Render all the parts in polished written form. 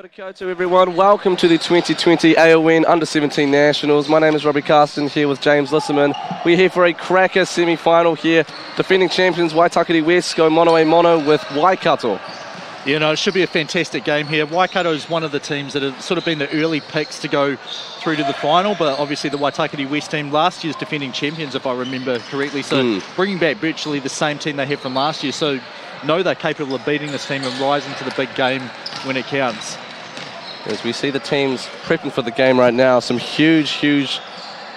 Kia ora koutou everyone, welcome to the 2020 AON Under-17 Nationals. My name is Robbie Carston here with James Lisserman. We're here for a cracker semi-final here. Defending champions Waitakere West go mono-a-mono with Waikato. You know, it should be a fantastic game here. Waikato is one of the teams that have sort of been the early picks to go through to the final, but obviously the Waitakere West team, last year's defending champions, if I remember correctly, so bringing back virtually the same team they had from last year, so know they're capable of beating this team and rising to the big game when it counts. As we see the teams prepping for the game right now, some huge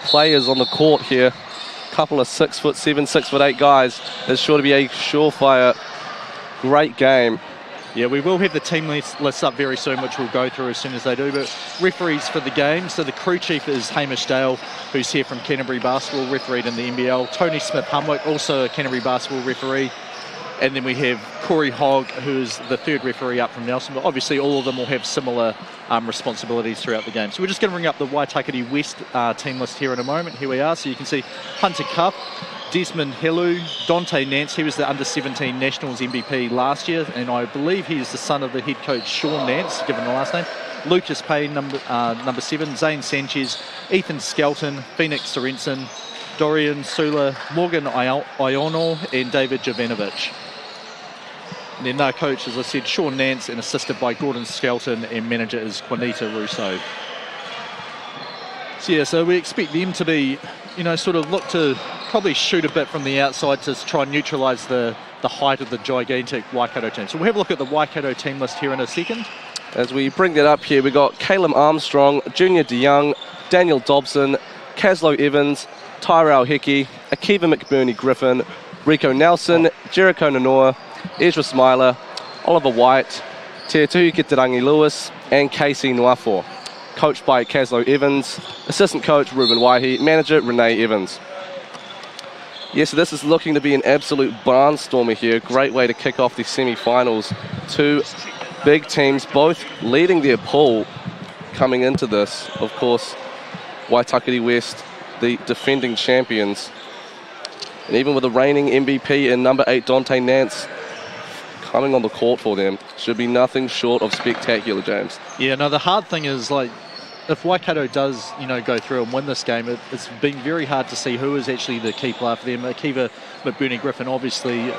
players on the court here. A couple of 6'7", 6'8" guys. It's sure to be a surefire, great game. Yeah, we will have the team lists up very soon, which we'll go through as soon as they do. But referees for the game, so the crew chief is Hamish Dale, who's here from Canterbury Basketball, refereed in the NBL. Tony Smith-Humwick, also a Canterbury Basketball referee. And then we have Corey Hogg, who's the third referee up from Nelson. But obviously all of them will have similar responsibilities throughout the game. So we're just going to bring up the Waitakere West team list here in a moment. Here we are. So you can see Hunter Cuff, Desmond Helu, Dante Nance. He was the Under-17 Nationals MVP last year, and I believe he's the son of the head coach Sean Nance, given the last name. Lucas Payne, number 7, Zane Sanchez, Ethan Skelton, Phoenix Sorensen, Dorian Sula, Morgan Iono, and David Jovanovic. And then their coach, as I said, Sean Nance, and assisted by Gordon Skelton, and manager is Juanita Russo. So yeah, so we expect them to be, you know, sort of look to probably shoot a bit from the outside to try and neutralise the height of the gigantic Waikato team. So we'll have a look at the Waikato team list here in a second. As we bring that up here, we've got Caleb Armstrong, Junior DeYoung, Daniel Dobson, Caslo Evans, Tyrell Hickey, Akiva McBurney Griffin, Rico Nelson, Jericho Nanoa, Ezra Smiler, Oliver White, Te Kitarangi Lewis, and Casey Nuafor. Coached by Caslo Evans, assistant coach Ruben Waihi, manager Renee Evans. Yes, so this is looking to be an absolute barnstormer here. Great way to kick off the semi-finals. Two big teams, both leading their pool coming into this. Of course, Waitakere West, the defending champions. And even with the reigning MVP and number 8 Dante Nance coming on the court for them, should be nothing short of spectacular, James. Yeah, no, the hard thing is, like, if Waikato does, you know, go through and win this game, it's been very hard to see who is actually the key player for them. Akiva McBurney Griffin, obviously,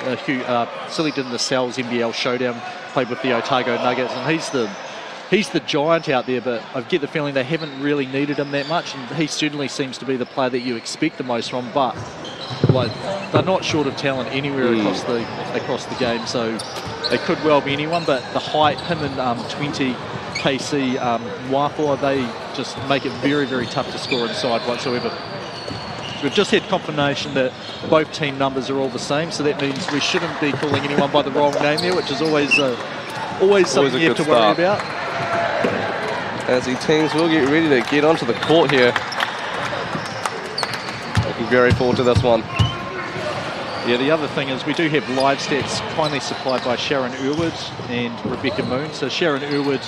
selected in the Sal's NBL Showdown, played with the Otago Nuggets, and he's the giant out there, but I get the feeling they haven't really needed him that much, and he certainly seems to be the player that you expect the most from, but like, they're not short of talent anywhere across the game, so it could well be anyone, but the height, him and 20 KC Nuafor, they just make it very tough to score inside whatsoever. We've just had confirmation that both team numbers are all the same, so that means we shouldn't be calling anyone by the wrong name there, which is always something you have to worry about. As the teams will get ready to get onto the court here. Looking very forward to this one. Yeah, the other thing is we do have live stats kindly supplied by Sharon Urwood and Rebecca Moon. So Sharon Urwood,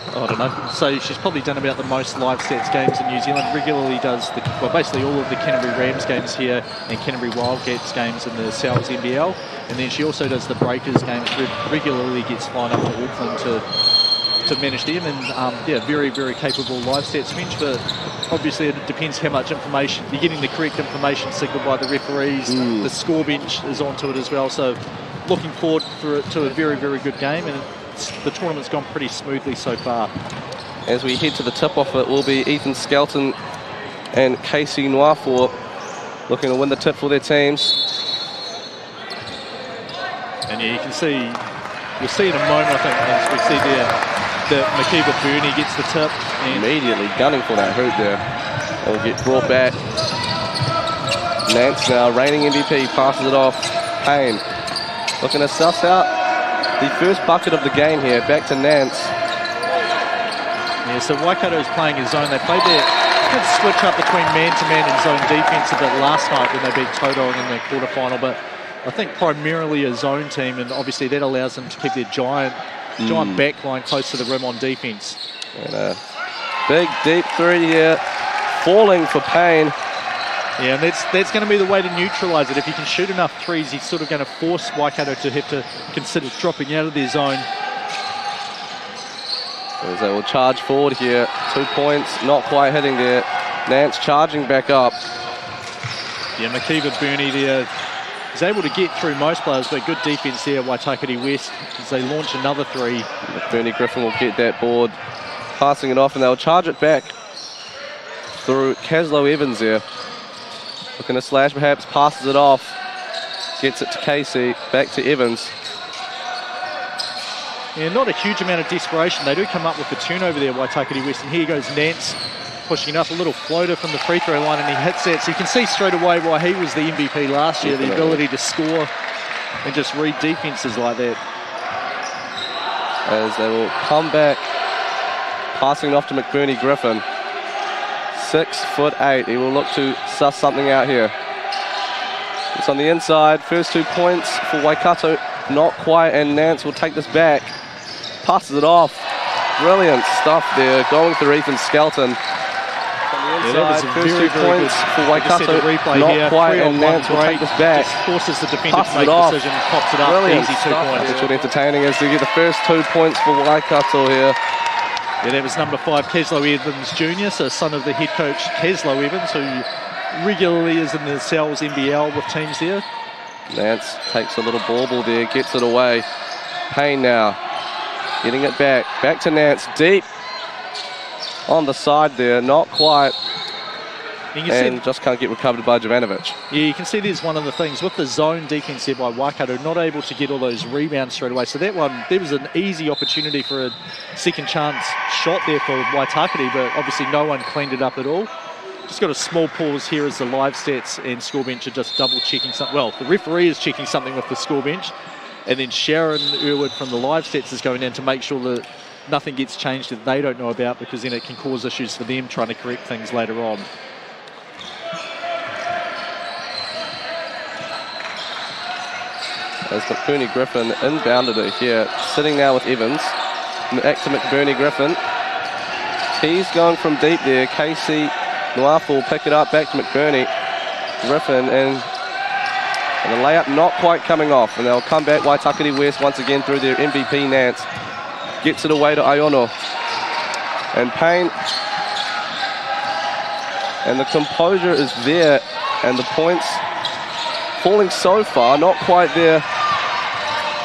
I don't know, so she's probably done about the most live stats games in New Zealand, regularly does, basically all of the Canterbury Rams games here and Canterbury Wildcats games in the Sal's NBL. And then she also does the Breakers games, regularly gets flown up to Auckland to manage them, and yeah, very capable live stats bench, but obviously it depends how much information, you're getting the correct information signaled by the referees. The score bench is onto it as well, so looking forward to a very good game, and the tournament's gone pretty smoothly so far. As we head to the tip-off, it will be Ethan Skelton and Casey Nuafor looking to win the tip for their teams. And yeah, you can see, you'll see in a moment, I think, as we see there, that Akiva Burney gets the tip. And immediately gunning for that hoop there. It'll get brought back. Nance now, reigning MVP, passes it off. Payne looking to suss out the first bucket of the game here. Back to Nance. Yeah, so Waikato is playing a zone. They played their good switch up between man-to-man and zone defense a bit last night when they beat Todong in the quarterfinal, but I think primarily a zone team, and obviously that allows them to keep their giant backline close to the rim on defense. And a big deep three here, falling for Payne. Yeah, and that's going to be the way to neutralise it. If you can shoot enough threes, he's sort of going to force Waikato to have to consider dropping out of their zone. As they will charge forward here. 2 points, not quite hitting there. Nance charging back up. Yeah, Makiva Bernie there is able to get through most players, but good defense there, Waitakere West, as they launch another 3. Bernie Griffin will get that board, passing it off, and they'll charge it back through Caslow Evans there. Looking to slash perhaps, passes it off, gets it to Casey, back to Evans. Yeah, not a huge amount of desperation. They do come up with the turnover there, Waitakere West, and here goes Nance, pushing up a little floater from the free throw line, and he hits that. So you can see straight away why he was the MVP last year, the ability to score and just read defenses like that. As they will come back, passing it off to McBurney Griffin. 6'8". He will look to suss something out here. It's on the inside. First 2 points for Waikato, not quite, and Nance will take this back. Passes it off. Brilliant stuff there, going through Ethan Skelton. Yeah, that was First very, 2 very points good. for Waikato, not here. quite, and Nance will take this back. Just forces the defender Passes to make it a off. decision, pops it up, Brilliant easy 2 stuff. points. That's what entertaining is to get the first 2 points for Waikato here. Yeah, that was number 5, Caslow Evans Jr., so son of the head coach, Caslow Evans, who regularly is in the Cells NBL with teams there. Nance takes a little bauble there, gets it away. Payne now, getting it back. Back to Nance, deep on the side there, not quite. And just can't get recovered by Jovanovic. Yeah, you can see there's one of the things with the zone defense there by Waikato, not able to get all those rebounds straight away. So that one, there was an easy opportunity for a second chance shot there for Waitakere, but obviously no one cleaned it up at all. Just got a small pause here as the live stats and score bench are just double checking something. Well, the referee is checking something with the score bench, and then Sharon Irwood from the live stats is going in to make sure that nothing gets changed that they don't know about, because then it can cause issues for them trying to correct things later on. As McBurney Griffin inbounded it here, sitting now with Evans. Back to McBurney Griffin. He's going from deep there. Casey Nuafu will pick it up, back to McBurney Griffin, and the layup not quite coming off. And they'll come back, Waitakere West once again through their MVP Nance. Gets it away to Iono. And Payne. And the composure is there, and the points falling so far, not quite there,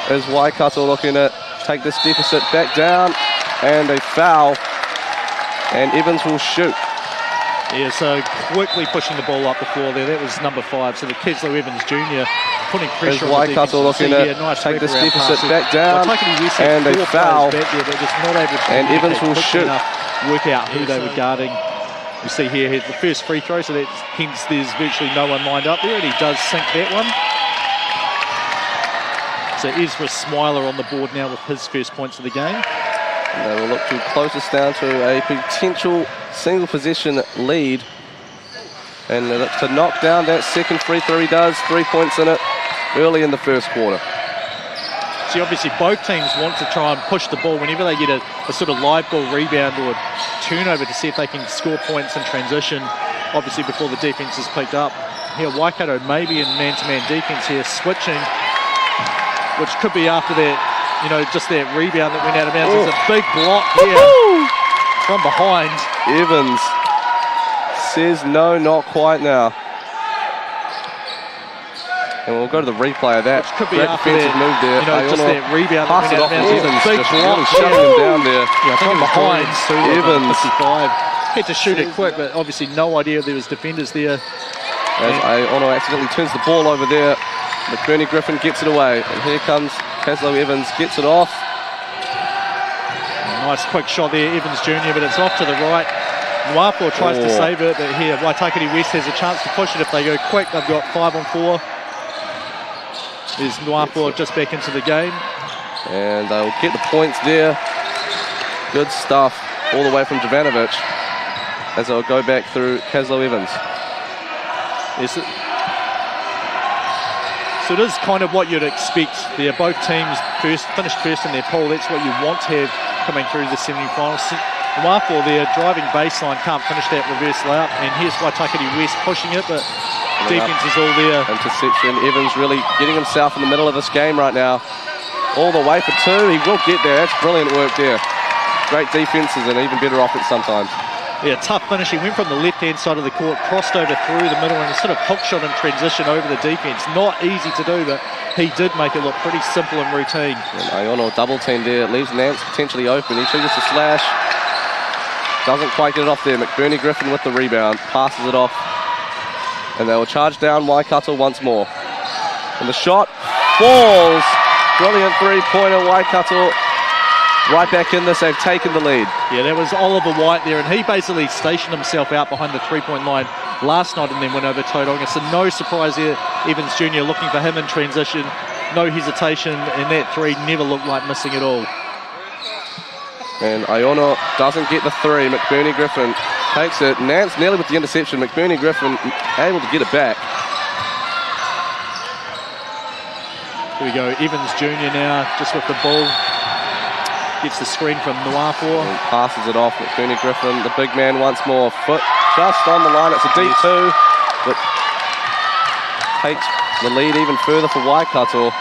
as Waikato looking to take this deficit back down, and a foul, and Evans will shoot. Yeah, so quickly pushing the ball up the floor there. That was number 5, so the Caslow Evans Jr. putting pressure on the defense. Waikato looking to take this deficit back down, and a foul, and Evans will shoot. Work out who they were guarding. You see here, here's the first free throw, so that's hence there's virtually no one lined up there, and he does sink that one. So Ezra Smiler on the board now with his first points of the game. And they will look to close this down to a potential single possession lead. And they look to knock down that second free throw. He does, 3 points in it early in the first quarter. See, obviously both teams want to try and push the ball whenever they get a sort of live ball rebound or turnover to see if they can score points in transition, obviously before the defense is picked up. Here, Waikato maybe in man-to-man defense here, switching, which could be after that, you know, just that rebound that went out of bounds. There's a big block here from behind. Evans says no, not quite now. And we'll go to the replay of that. Which could be great after defensive that, move there. you know, just that rebound that went out of bounds. Evans Big just block really shutting him down there. Yeah, from behind. Evans. 55. Had to shoot it quick, but obviously no idea there was defenders there. As Iono accidentally turns the ball over there. McBurney Griffin gets it away. And here comes Caslow Evans, gets it off. Nice quick shot there, Evans Jr., but it's off to the right. Nuapo tries to save it, but here, Waitakere West has a chance to push it if they go quick. They've got 5 on 4. There's Nuapo just back into the game. And they'll get the points there. Good stuff all the way from Jovanovic as they'll go back through Caslow Evans. Yes, so it is kind of what you'd expect there. Both teams finished first in their pool. That's what you want to have coming through the semi-finals. Nuapo there, driving baseline, can't finish that reverse layup. And here's Waitakere West pushing it, but defense is all there. Interception. Evans really getting himself in the middle of this game right now. All the way for 2. He will get there. That's brilliant work there. great defense is an even better offense sometimes. Yeah, tough finish. He went from the left-hand side of the court, crossed over through the middle, and sort of hook shot in transition over the defense. Not easy to do, but he did make it look pretty simple and routine. And Iono double team there. It leaves Nance potentially open. He triggers the slash. Doesn't quite get it off there. McBurney Griffin with the rebound. Passes it off. And they will charge down Waikato once more. And the shot falls. Brilliant three-pointer. Waikato right back in this. They've taken the lead. Yeah, that was Oliver White there, and he basically stationed himself out behind the three-point line last night and then went over Tauranga. So no surprise here. Evans Jr. looking for him in transition. No hesitation, and that three never looked like missing at all. And Iono doesn't get the three. McBurney Griffin takes it. Nance nearly with the interception. McBurney Griffin able to get it back. Here we go. Evans Jr. now just with the ball. Gets the screen from Nuafor. And passes it off. McBurney Griffin, the big man once more. Foot just on the line. It's a deep two. But takes the lead even further for Waikato.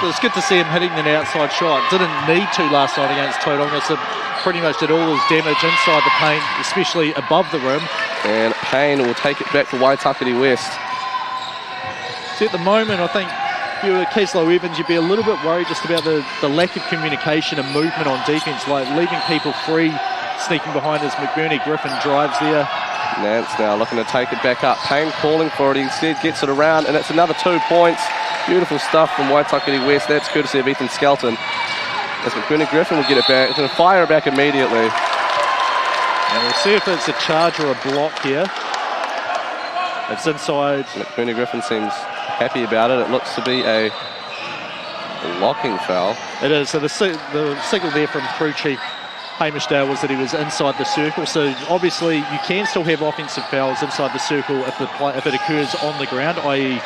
Well, it's good to see him hitting an outside shot. Didn't need to last night against Tauranga, so pretty much did all his damage inside the paint, especially above the rim. And Payne will take it back for Waitakere West. So at the moment, I think if you were Keslow Evans, you'd be a little bit worried just about the lack of communication and movement on defense, like leaving people free, sneaking behind as McBurney Griffin drives there. Nance now looking to take it back up. Payne calling for it. He instead gets it around, and it's another 2 points. Beautiful stuff from Waitakere West. That's courtesy of Ethan Skelton. As McBurney Griffin will get it back. He's going to fire it back immediately. And we'll see if it's a charge or a block here. It's inside. McBurney Griffin seems happy about it. It looks to be a blocking foul. It is. So the signal there from crew chief Hamish Dale was that he was inside the circle. So obviously you can still have offensive fouls inside the circle if it occurs on the ground, i.e.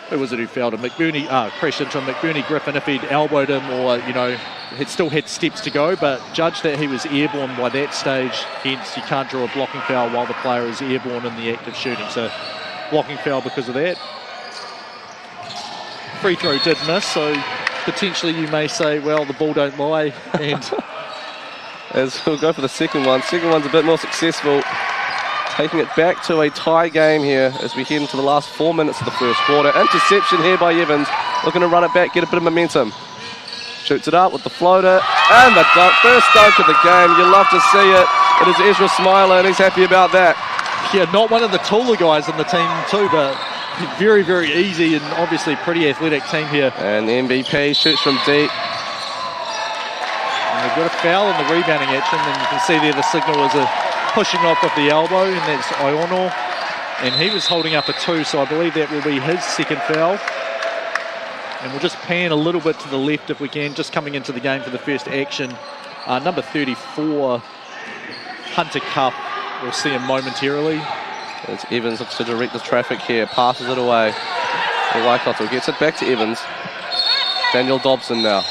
Who was it who fouled him? Crashed into him. McBurney Griffin, if he'd elbowed him or, had still had steps to go, but judged that he was airborne by that stage, hence you can't draw a blocking foul while the player is airborne in the act of shooting. So blocking foul because of that. Free throw did miss, so potentially you may say, well, the ball don't lie. And as we'll go for the second one. Second one's a bit more successful. Taking it back to a tie game here as we head into the last 4 minutes of the first quarter. Interception here by Evans. Looking to run it back, get a bit of momentum. Shoots it up with the floater. And the first dunk of the game. You love to see it. It is Ezra Smiler, and he's happy about that. Yeah, not one of the taller guys in the team too, but very, very easy and obviously pretty athletic team here. And the MVP shoots from deep. And they've got a foul in the rebounding action, and you can see there the signal was a pushing off with the elbow, and that's Iono. And he was holding up a 2, so I believe that will be his second foul. And we'll just pan a little bit to the left if we can, just coming into the game for the first action. Number 34, Hunter Cup. We'll see him momentarily. As Evans looks to direct the traffic here, passes it away. And Waikato gets it back to Evans. Daniel Dobson now.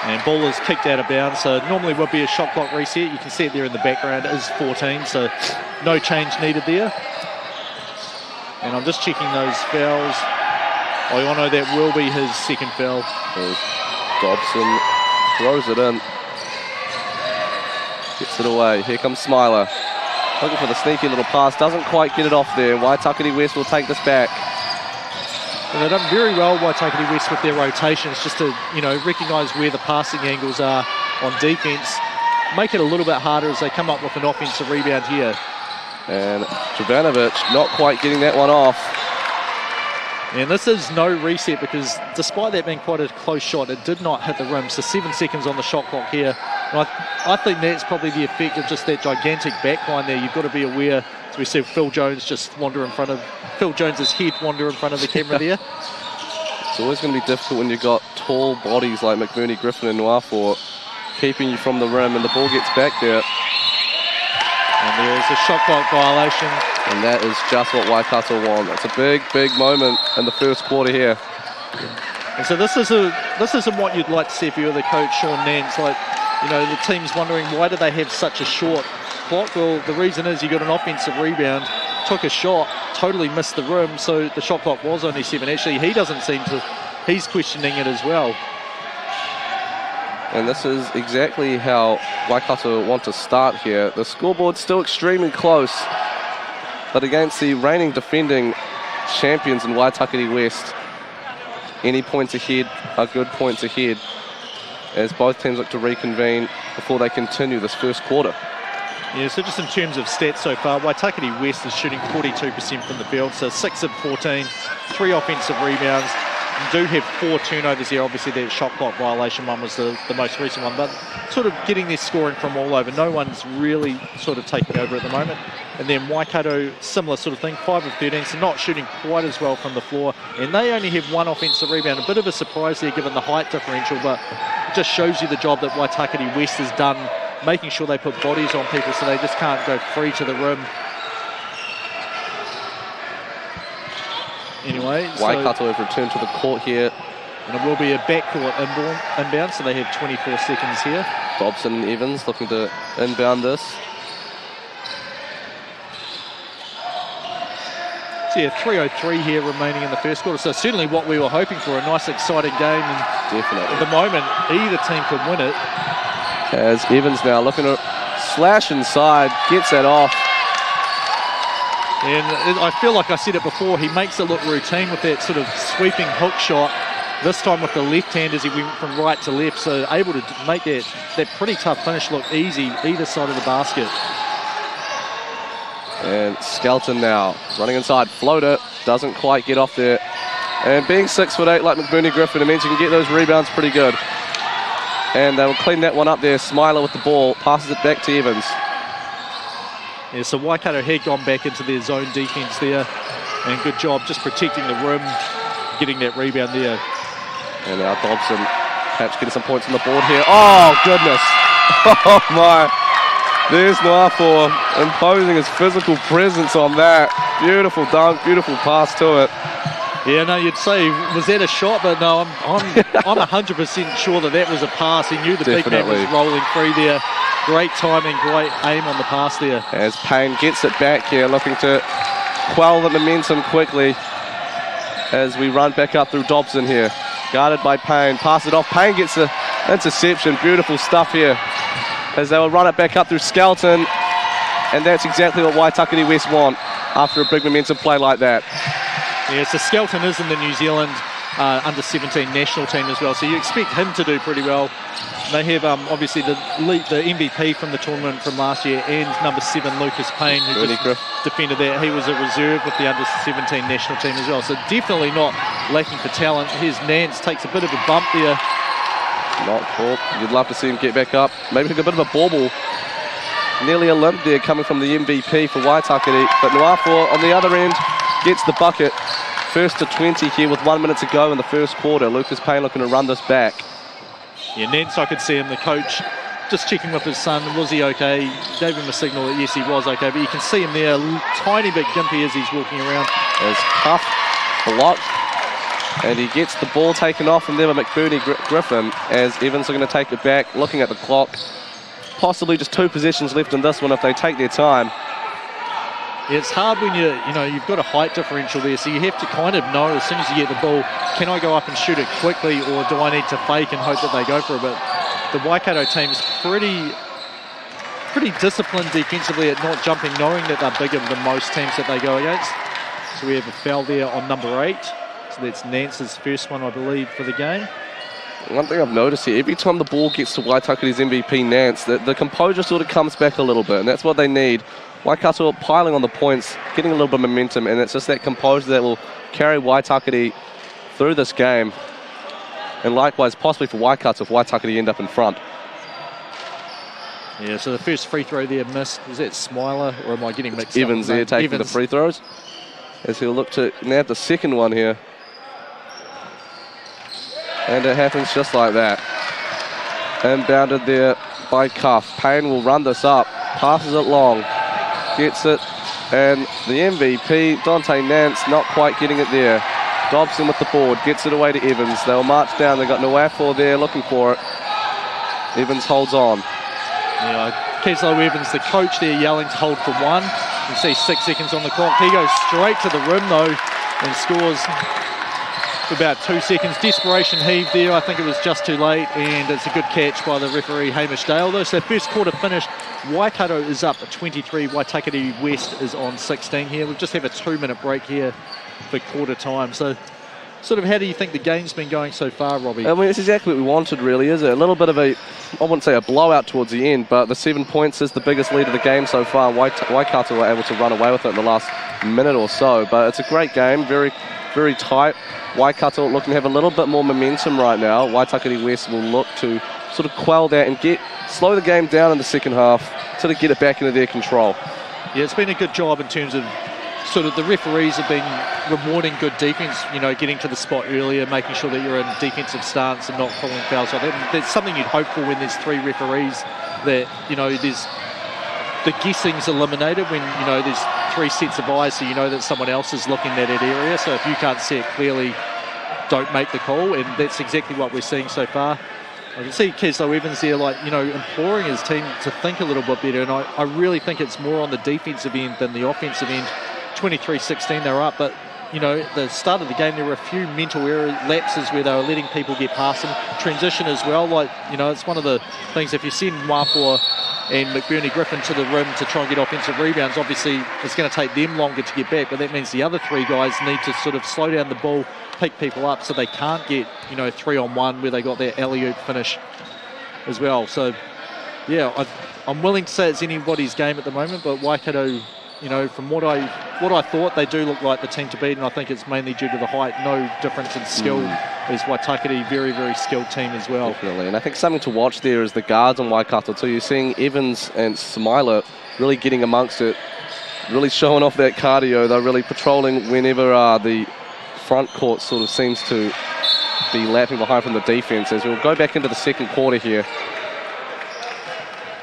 And ball is kicked out of bounds, so normally would be a shot clock reset. You can see it there in the background. It is 14, so no change needed there. And I'm just checking those fouls. Iono, that will be his second foul. As Dobson throws it in. Gets it away. Here comes Smiler. Looking for the sneaky little pass. Doesn't quite get it off there. Waitakere West will take this back. And they've done very well, Waitakere West, with their rotations, just to, recognise where the passing angles are on defence. Make it a little bit harder as they come up with an offensive rebound here. And Jovanovic not quite getting that one off. And this is no reset because despite that being quite a close shot, it did not hit the rim. So 7 seconds on the shot clock here. And I think that's probably the effect of just that gigantic backline there. You've got to be aware, as we see Phil Jones just wander in front of, Phil Jones's head wander in front of the camera there. It's always going to be difficult when you've got tall bodies like McBurney Griffin and Nuafor keeping you from the rim, and the ball gets back there. And there is a shot clock violation. And that is just what Waikato want. It's a big, big moment in the first quarter here. And so this isn't what you'd like to see if you were the coach, Sean Nance. Like, the team's wondering, why do they have such a short clock? Well, the reason is you got an offensive rebound, took a shot, totally missed the rim, so the shot clock was only 7. Actually, he doesn't seem to, he's questioning it as well. And this is exactly how Waikato want to start here. The scoreboard's still extremely close, but against the reigning defending champions in Waitakere West, any points ahead are good points ahead as both teams look to reconvene before they continue this first quarter. Yeah, so just in terms of stats so far, Waitakere West is shooting 42% from the field, so 6 of 14, 3 offensive rebounds. And do have 4 turnovers here. Obviously, that shot clock violation one was the most recent one, but sort of getting their scoring from all over. No one's really sort of taking over at the moment. And then Waikato, similar sort of thing, 5 of 13, so not shooting quite as well from the floor. And they only have 1 offensive rebound. A bit of a surprise there given the height differential, but it just shows you the job that Waitakere West has done, making sure they put bodies on people so they just can't go free to the rim. Anyway, Waikato have returned to the court here. And it will be a backcourt inbound, so they have 24 seconds here. Dobson and Evans looking to inbound this. So yeah, 3:03 here remaining in the first quarter. So certainly what we were hoping for, a nice exciting game. And definitely. at the moment, either team could win it. As Evans now looking to slash inside, gets that off. And I feel like I said it before, he makes it look routine with that sort of sweeping hook shot. This time with the left hand as he went from right to left, so able to make that pretty tough finish look easy either side of the basket. And Skelton now running inside, floater, doesn't quite get off there. And being 6'8" like McBurney Griffin, it means you can get those rebounds pretty good. And they will clean that one up there. Smiler with the ball, passes it back to Evans. Yeah, so Waikato had gone back into their zone defense there, and good job just protecting the rim, getting that rebound there. And now Dobson, perhaps getting some points on the board here. Oh, goodness. Oh, my. There's Nuafor imposing his physical presence on that. Beautiful dunk, beautiful pass to it. Yeah, no, you'd say, was that a shot? But no, I'm 100% sure that was a pass. He knew the big man was rolling through there. Great timing, great aim on the pass there. As Payne gets it back here, looking to quell the momentum quickly as we run back up through Dobson here. Guarded by Payne, pass it off. Payne gets the interception. Beautiful stuff here as they will run it back up through Skelton. And that's exactly what Waitakere West want after a big momentum play like that. Yeah, so Skelton is in the New Zealand under-17 national team as well, so you expect him to do pretty well. They have obviously the MVP from the tournament from last year, and number 7 Lucas Payne, who just defended that. He was a reserve with the under-17 national team as well, so definitely not lacking for talent. Here's Nance, takes a bit of a bump there. Not caught. You'd love to see him get back up. Maybe a bit of a bauble. Nearly a limp there coming from the MVP for Waitakere, but Nuafor on the other end gets the bucket. First to 20 here with 1 minute to go in the first quarter. Lucas Payne looking to run this back. Yeah, Nance, I could see him, the coach, just checking with his son. Was he okay? Gave him a signal that yes, he was okay. But you can see him there, a tiny bit gimpy as he's walking around. As tough block. And he gets the ball taken off from there by McBurney Griffin as Evans are going to take it back, looking at the clock. Possibly just 2 possessions left in this one if they take their time. Yeah, it's hard when you've got a height differential there, so you have to kind of know as soon as you get the ball, can I go up and shoot it quickly, or do I need to fake and hope that they go for it? But the Waikato team is pretty disciplined defensively at not jumping, knowing that they're bigger than most teams that they go against. So we have a foul there on number 8. So that's Nance's first one, I believe, for the game. One thing I've noticed here, every time the ball gets to Waitakere's MVP Nance, the composure sort of comes back a little bit, and that's what they need. Waikato are piling on the points, getting a little bit of momentum, and it's just that composure that will carry Waitakere through this game. And likewise, possibly for Waikato if Waitakere end up in front. Yeah, so the first free throw there missed. Was that Smiler, or am I getting mixed up? Evans there taking the free throws. As he'll look to nab the second one here. And it happens just like that. Inbounded there by Cuff. Payne will run this up, passes it long, gets it, and the MVP, Dante Nance, not quite getting it there. Dobson with the board, gets it away to Evans. They'll march down, they've got Nuafor there looking for it. Evans holds on. Yeah, Keslow Evans, the coach there, yelling to hold for 1. You can see 6 seconds on the clock. He goes straight to the rim though and scores. for about 2 seconds. Desperation heave there. I think it was just too late, and it's a good catch by the referee, Hamish Dale, though. So first quarter finished. Waikato is up 23. Waitakere West is on 16 here. We'll just have a 2-minute break here for quarter time. So sort of how do you think the game's been going so far, Robbie? I mean, it's exactly what we wanted, really, is it? A little bit of a, I wouldn't say a blowout towards the end, but the 7 points is the biggest lead of the game so far. Waikato were able to run away with it in the last minute or so, but it's a great game, very, very tight. Waikato looking to have a little bit more momentum right now. Waitakere West will look to sort of quell that and slow the game down in the second half, sort of get it back into their control. Yeah, it's been a good job in terms of sort of the referees have been rewarding good defence, you know, getting to the spot earlier, making sure that you're in defensive stance and not calling fouls. There's something you'd hope for when there's 3 referees, that, you know, there's the guessing's eliminated when, you know, there's 3 sets of eyes, so you know that someone else is looking at that area. So if you can't see it clearly, don't make the call, and that's exactly what we're seeing so far. I can see Keslow Evans there, like, you know, imploring his team to think a little bit better, and I really think it's more on the defensive end than the offensive end. 23-16 they're up, but you know, at the start of the game there were a few mental error lapses where they were letting people get past them. Transition as well, like, you know, it's one of the things, if you send Nwafo and McBurney Griffin to the rim to try and get offensive rebounds, obviously it's going to take them longer to get back, but that means the other 3 guys need to sort of slow down the ball, pick people up, so they can't get, you know, 3-on-1 where they got their alley-oop finish as well. So yeah, I'm willing to say it's anybody's game at the moment, but Waikato, you know, from what I thought, they do look like the team to beat, and I think it's mainly due to the height. No difference in skill. Is Waitakere very, very skilled team as well. Definitely, and I think something to watch there is the guards on Waikato too. You're seeing Evans and Smiler really getting amongst it, really showing off that cardio. They're really patrolling whenever the front court sort of seems to be lapping behind from the defense. As we'll go back into the second quarter here.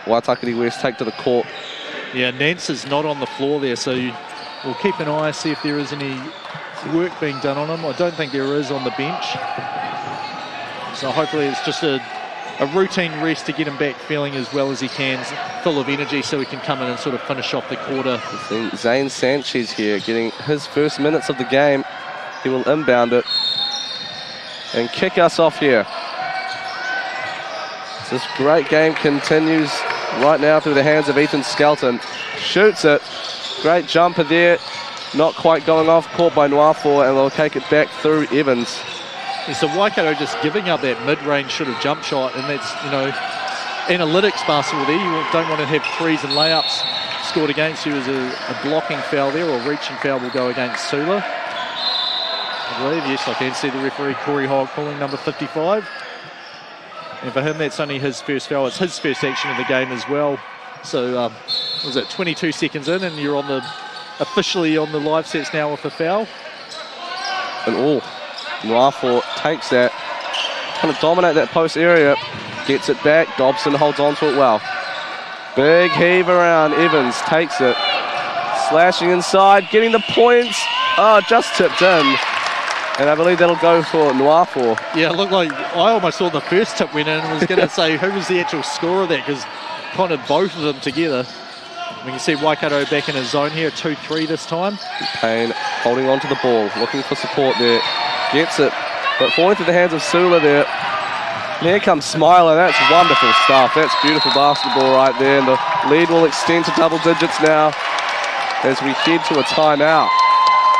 Waitakere West take to the court. Yeah, Nance is not on the floor there, so we'll keep an eye, see if there is any work being done on him. I don't think there is on the bench. So hopefully it's just a routine rest to get him back feeling as well as he can, full of energy, so he can come in and sort of finish off the quarter. Zane Sanchez here getting his first minutes of the game. He will inbound it and kick us off here. This great game continues right now through the hands of Ethan Skelton. Shoots it. Great jumper there. Not quite going off. Caught by Nwafo, and they'll take it back through Evans. Yeah, so Waikato just giving up that mid-range sort of jump shot, and that's, you know, analytics basketball there. You don't want to have 3s and layups scored against you as a blocking foul there, or reaching foul will go against Sula. I believe, yes, I can see the referee, Corey Hogg, calling number 55. And for him, that's only his first foul. It's his first action of the game as well. So, was it 22 seconds in, and you're officially on the live sets now with the foul. And Nwafo takes that, trying to dominate that post area, gets it back. Dobson holds on to it well. Big heave around. Evans takes it, slashing inside, getting the points. Oh, just tipped in. And I believe that'll go for Nwafo. Yeah, it looked like I almost saw the first tip went in and was going to say who was the actual scorer of that, because kind of both of them together. We can see Waikato back in his zone here, 2-3 this time. Payne holding on to the ball, looking for support there. Gets it, but falling to the hands of Sula there. And here comes Smiler. That's wonderful stuff. That's beautiful basketball right there. And the lead will extend to double digits now as we head to a timeout.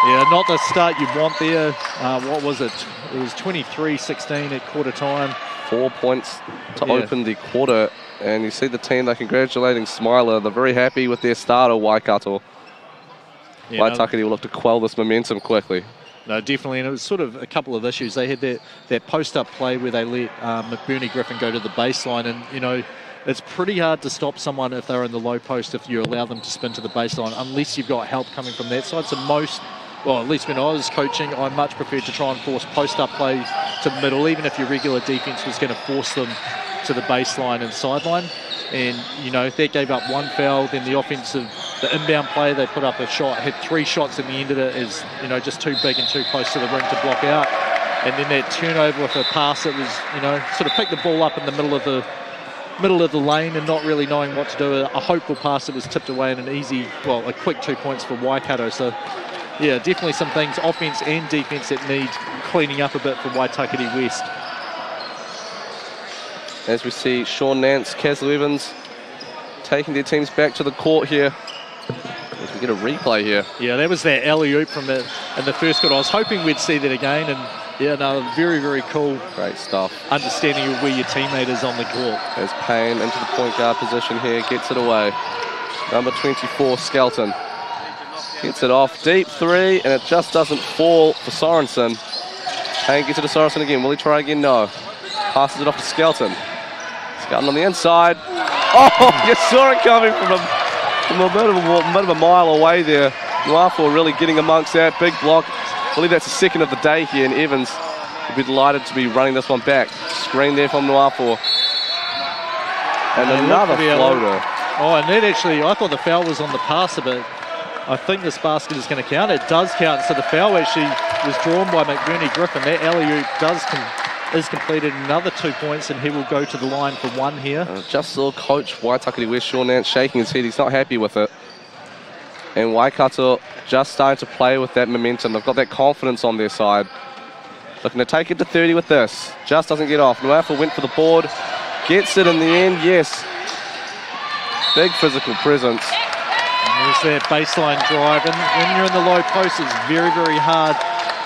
Yeah, not the start you want there. What was it? It was 23-16 at quarter time. 4 points to open the quarter. And you see the team, they're congratulating Smiler. They're very happy with their starter, Waikato. Yeah, Waitakere will look to quell this momentum quickly. No, definitely, and it was sort of a couple of issues. They had that post-up play where they let McBurney Griffin go to the baseline, and, you know, it's pretty hard to stop someone if they're in the low post if you allow them to spin to the baseline, unless you've got help coming from that side. So well, at least when I was coaching, I much preferred to try and force post-up play to the middle, even if your regular defense was going to force them to the baseline and sideline. And, you know, that gave up one foul. Then the inbound play, they put up a shot, had 3 shots in the end of it, as, you know, just too big and too close to the rim to block out. And then that turnover with a pass that was, you know, sort of picked the ball up in the middle of the lane and not really knowing what to do. A hopeful pass that was tipped away in a quick 2 points for Waikato. So yeah, definitely some things, offense and defense, that need cleaning up a bit for Waitakere West. As we see Sean Nance, Caslow Evans taking their teams back to the court here. As we get a replay here. Yeah, that was that alley-oop from in the first quarter. I was hoping we'd see that again, and yeah, no, very, very cool. Great stuff. Understanding of where your teammate is on the court. As Payne into the point guard position here, gets it away. Number 24, Skelton. Gets it off, deep three, and it just doesn't fall for Sorensen. Payne gets it to Sorensen again. Will he try again? No. Passes it off to Skelton. Skelton on the inside. Oh, you saw it coming from a bit of a mile away there. Nuafu really getting amongst that. Big block. I believe that's the second of the day here, and Evans would be delighted to be running this one back. Screen there from Nuafu. And another floater. Oh, and that actually, I thought the foul was on the passer, but I think this basket is going to count. It does count, so the foul actually was drawn by McBurney Griffin. That alley-oop is completed, another 2 points, and he will go to the line for one here. Just saw Coach Waitakere West, Sean Nance, shaking his head. He's not happy with it. And Waikato just starting to play with that momentum. They've got that confidence on their side. Looking to take it to 30 with this. Just doesn't get off. Nuafu went for the board. Gets it in the end, yes. Big physical presence. And there's that baseline drive. And when you're in the low post, it's very, very hard,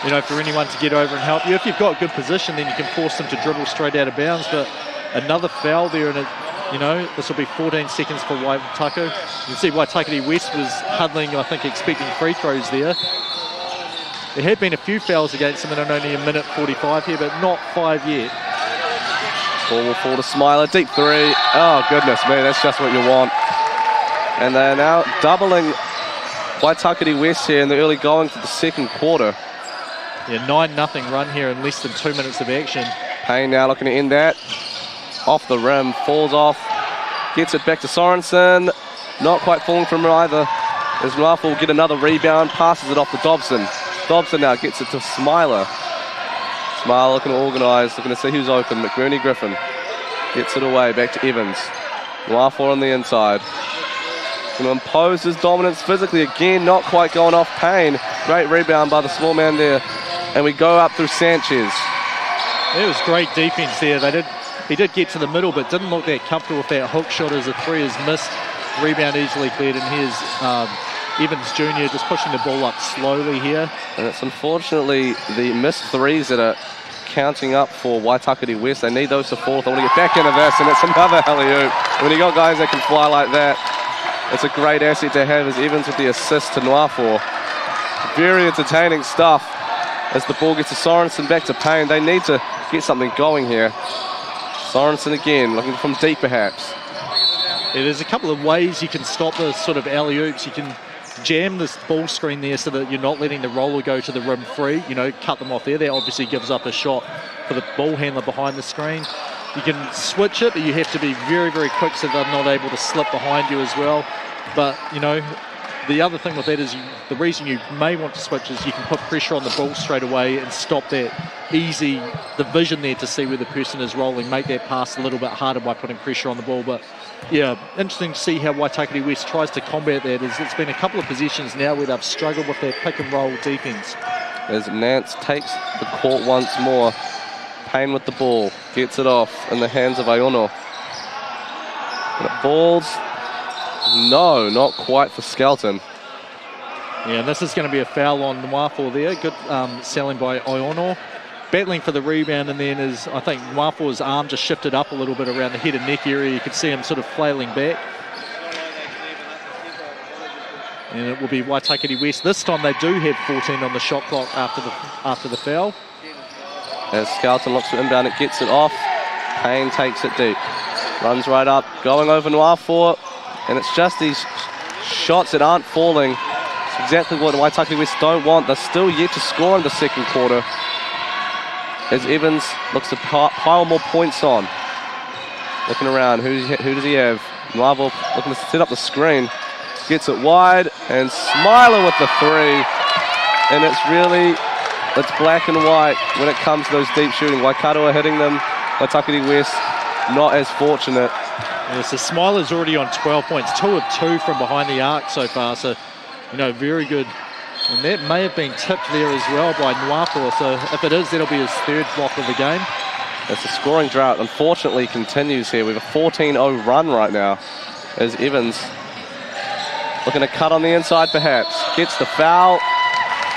you know, for anyone to get over and help you. If you've got good position, then you can force them to dribble straight out of bounds. But another foul there, and it, you know, this will be 14 seconds for Waikato. You can see Waitakere West was huddling, I think, expecting free throws there. There had been a few fouls against them in only a minute 45 here, but not 5 yet. Ball will fall to Smiler, deep three. Oh, goodness me, that's just what you want. And they're now doubling Waitakere West here in the early going to the second quarter. Yeah, 9-0 run here in less than 2 minutes of action. Payne now looking to end that. Off the rim, falls off, gets it back to Sorensen. Not quite falling from him either. As Nuafu will get another rebound, passes it off to Dobson. Dobson now gets it to Smiler. Smiler looking to organise, looking to see who's open. McBurney Griffin gets it away, back to Evans. Nuafu on the inside. Going to impose his dominance physically again, not quite going off Payne. Great rebound by the small man there. And we go up through Sanchez. It was great defense there. He did get to the middle, but didn't look that comfortable with that hook shot as a three is missed. Rebound easily cleared, and here's Evans Jr. just pushing the ball up slowly here. And it's unfortunately the missed threes that are counting up for Waitakere West. They need those to fall. They want to get back into this, and it's another alley-oop. When you got guys that can fly like that, it's a great asset to have as Evans with the assist to Nuafu. Very entertaining stuff as the ball gets to Sorensen, back to Payne. They need to get something going here. Sorensen again, looking from deep perhaps. Yeah, there's a couple of ways you can stop the sort of alley-oops. You can jam this ball screen there so that you're not letting the roller go to the rim free. You know, cut them off there. That obviously gives up a shot for the ball handler behind the screen. You can switch it, but you have to be very, very quick so they're not able to slip behind you as well. But, you know, the other thing with that is the reason you may want to switch is you can put pressure on the ball straight away and stop that easy, the vision there to see where the person is rolling, make that pass a little bit harder by putting pressure on the ball. But yeah, interesting to see how Waitakere West tries to combat that. It's been a couple of possessions now where they've struggled with their pick and roll defense. As Nance takes the court once more, Payne with the ball, gets it off in the hands of Aiono. And it falls. No, not quite for Skelton. Yeah, and this is going to be a foul on Nuafu there. Good selling by Aiono. Battling for the rebound, and then I think Nuafu's arm just shifted up a little bit around the head and neck area. You could see him sort of flailing back. And it will be Waitakere West. This time they do have 14 on the shot clock after the foul. As Skelton looks to inbound, it gets it off. Payne takes it deep. Runs right up, going over Nuafu. And it's just these shots that aren't falling. It's exactly what Waitakere West don't want. They're still yet to score in the second quarter. As Evans looks to pile more points on. Looking around, who does he have? Nuafu looking to set up the screen. Gets it wide, and Smiler with the three. And it's black and white when it comes to those deep shooting. Waikato are hitting them. Waitakere West not as fortunate. Yeah, so Smiler's already on 12 points, 2 of 2 from behind the arc so far. So, you know, very good And that may have been tipped there as well by Nwafo, so if it is, that'll be his third block of the game. As the scoring drought unfortunately continues here. We have a 14-0 run right now as Evans looking to cut on the inside perhaps. Gets the foul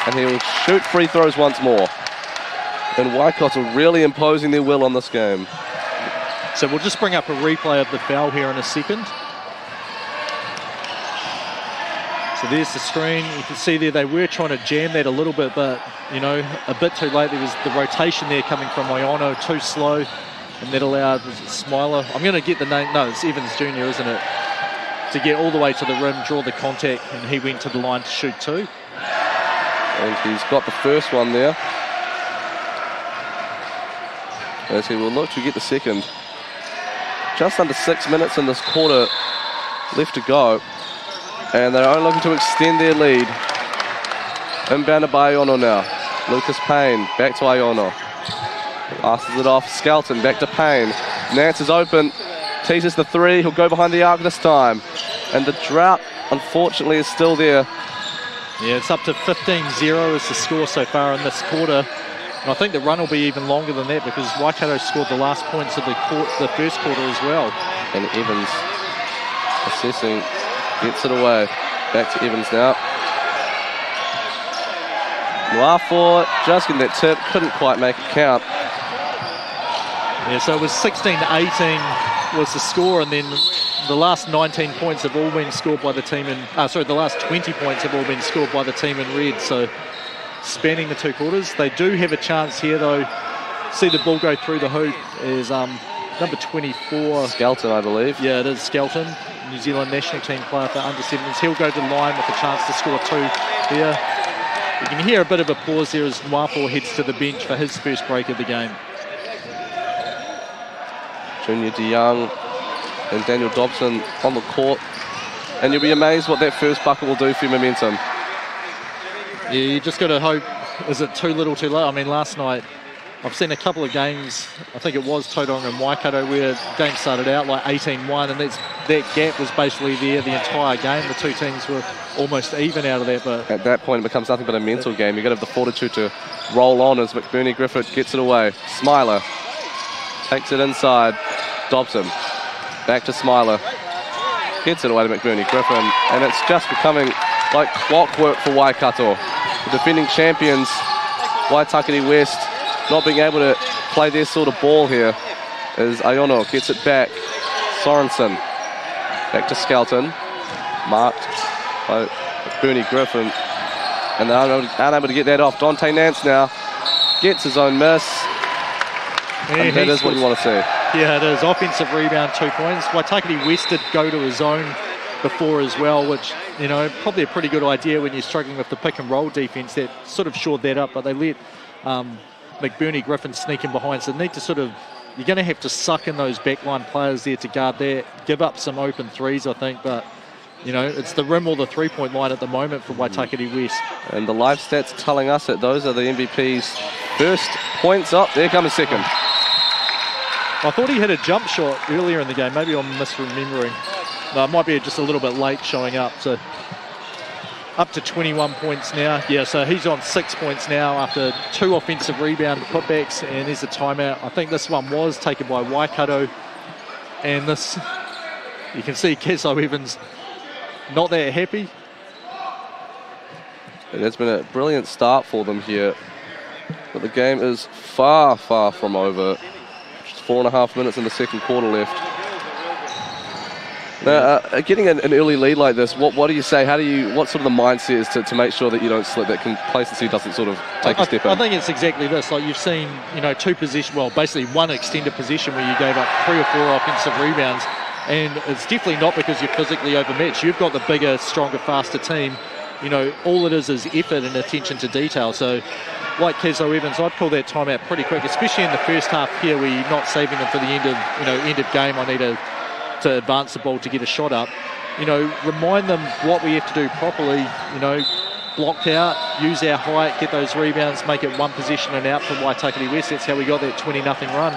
and he will shoot free throws once more. And Waikato really imposing their will on this game. So we'll just bring up a replay of the foul here in a second. So there's the screen. You can see there they were trying to jam that a little bit, but, you know, a bit too late. There was the rotation there coming from Iono, too slow, and that allowed Smiler. I'm going to get the name. No, it's Evans Jr., isn't it? To get all the way to the rim, draw the contact, and he went to the line to shoot two. And he's got the first one there. As he will look to get the second. Just under 6 minutes in this quarter left to go. And they're only looking to extend their lead. Inbounded by Iono now. Lucas Payne, back to Iono. Passes it off, Skelton, back to Payne. Nance is open, teases the three, he'll go behind the arc this time. And the drought, unfortunately, is still there. Yeah, it's up to 15-0 is the score so far in this quarter. And I think the run will be even longer than that because Waikato scored the last points of the first quarter as well. And Evans assessing. Gets it away. Back to Evans now. Nwafo just getting that tip. Couldn't quite make it count. Yeah, so it was 16-18 was the score, and then the last 19 points have all been scored by the team in... the last 20 points have all been scored by the team in red. So spanning the two quarters. They do have a chance here, though. See the ball go through the hoop is number 24. Skelton, I believe. Yeah, it is Skelton. New Zealand national team player for under-17s. He'll go to the line with a chance to score two there. You can hear a bit of applause there as Nwafo heads to the bench for his first break of the game. Junior DeYoung and Daniel Dobson on the court. And you'll be amazed what that first bucket will do for your momentum. Yeah, you just got to hope, is it too little too late? I mean, last night, I've seen a couple of games, I think it was Tauranga and Waikato, where the game started out like 18-1, and that gap was basically there the entire game. The two teams were almost even out of that. But at that point, it becomes nothing but a mental game. You've got to have the fortitude to roll on as McBurney Griffith gets it away. Smiler takes it inside. Dobson back to Smiler. Gets it away to McBurney Griffin, and it's just becoming like clockwork for Waikato. The defending champions, Waitakere West, not being able to play their sort of ball here as Iono gets it back. Sorensen back to Skelton, marked by Bernie Griffin, and they're unable to get that off. Dante Nance now gets his own miss, and that is what you want to see. Yeah, it is. Offensive rebound, 2 points. Waitakere West did go to his zone before as well, which, you know, probably a pretty good idea when you're struggling with the pick and roll defense. That sort of shored that up, but they let McBurney Griffin sneak in behind, so they need to sort of, you're going to have to suck in those backline players there to guard that, give up some open threes, I think, but, you know, it's the rim or the three-point line at the moment for Waitakere West. And the live stats telling us that those are the MVP's first points up. There comes a second. I thought he hit a jump shot earlier in the game. Maybe I'm misremembering. No, it might be just a little bit late showing up. So up to 21 points now. Yeah, so he's on 6 points now after 2 offensive rebound putbacks, and there's a timeout. I think this one was taken by Waikato. And this, you can see Keslo Evans not that happy. It has been a brilliant start for them here, but the game is far, far from over. Just 4.5 minutes in the second quarter left. Now, getting an early lead like this, what do you say? What sort of the mindset is to make sure that you don't slip, that complacency doesn't sort of take a step in? I think it's exactly this. Like you've seen, you know, 2 position, well, basically 1 extended position where you gave up 3 or 4 offensive rebounds, and it's definitely not because you're physically overmatched. You've got the bigger, stronger, faster team. You know, all it is effort and attention to detail. So, like Keslo Evans, I'd call that timeout pretty quick, especially in the first half here where you're not saving them for the end of game. I need to advance the ball to get a shot up. You know, remind them what we have to do properly. You know, blocked out, use our height, get those rebounds, make it 1 possession and out from Waitakere West. That's how we got that 20-0 run.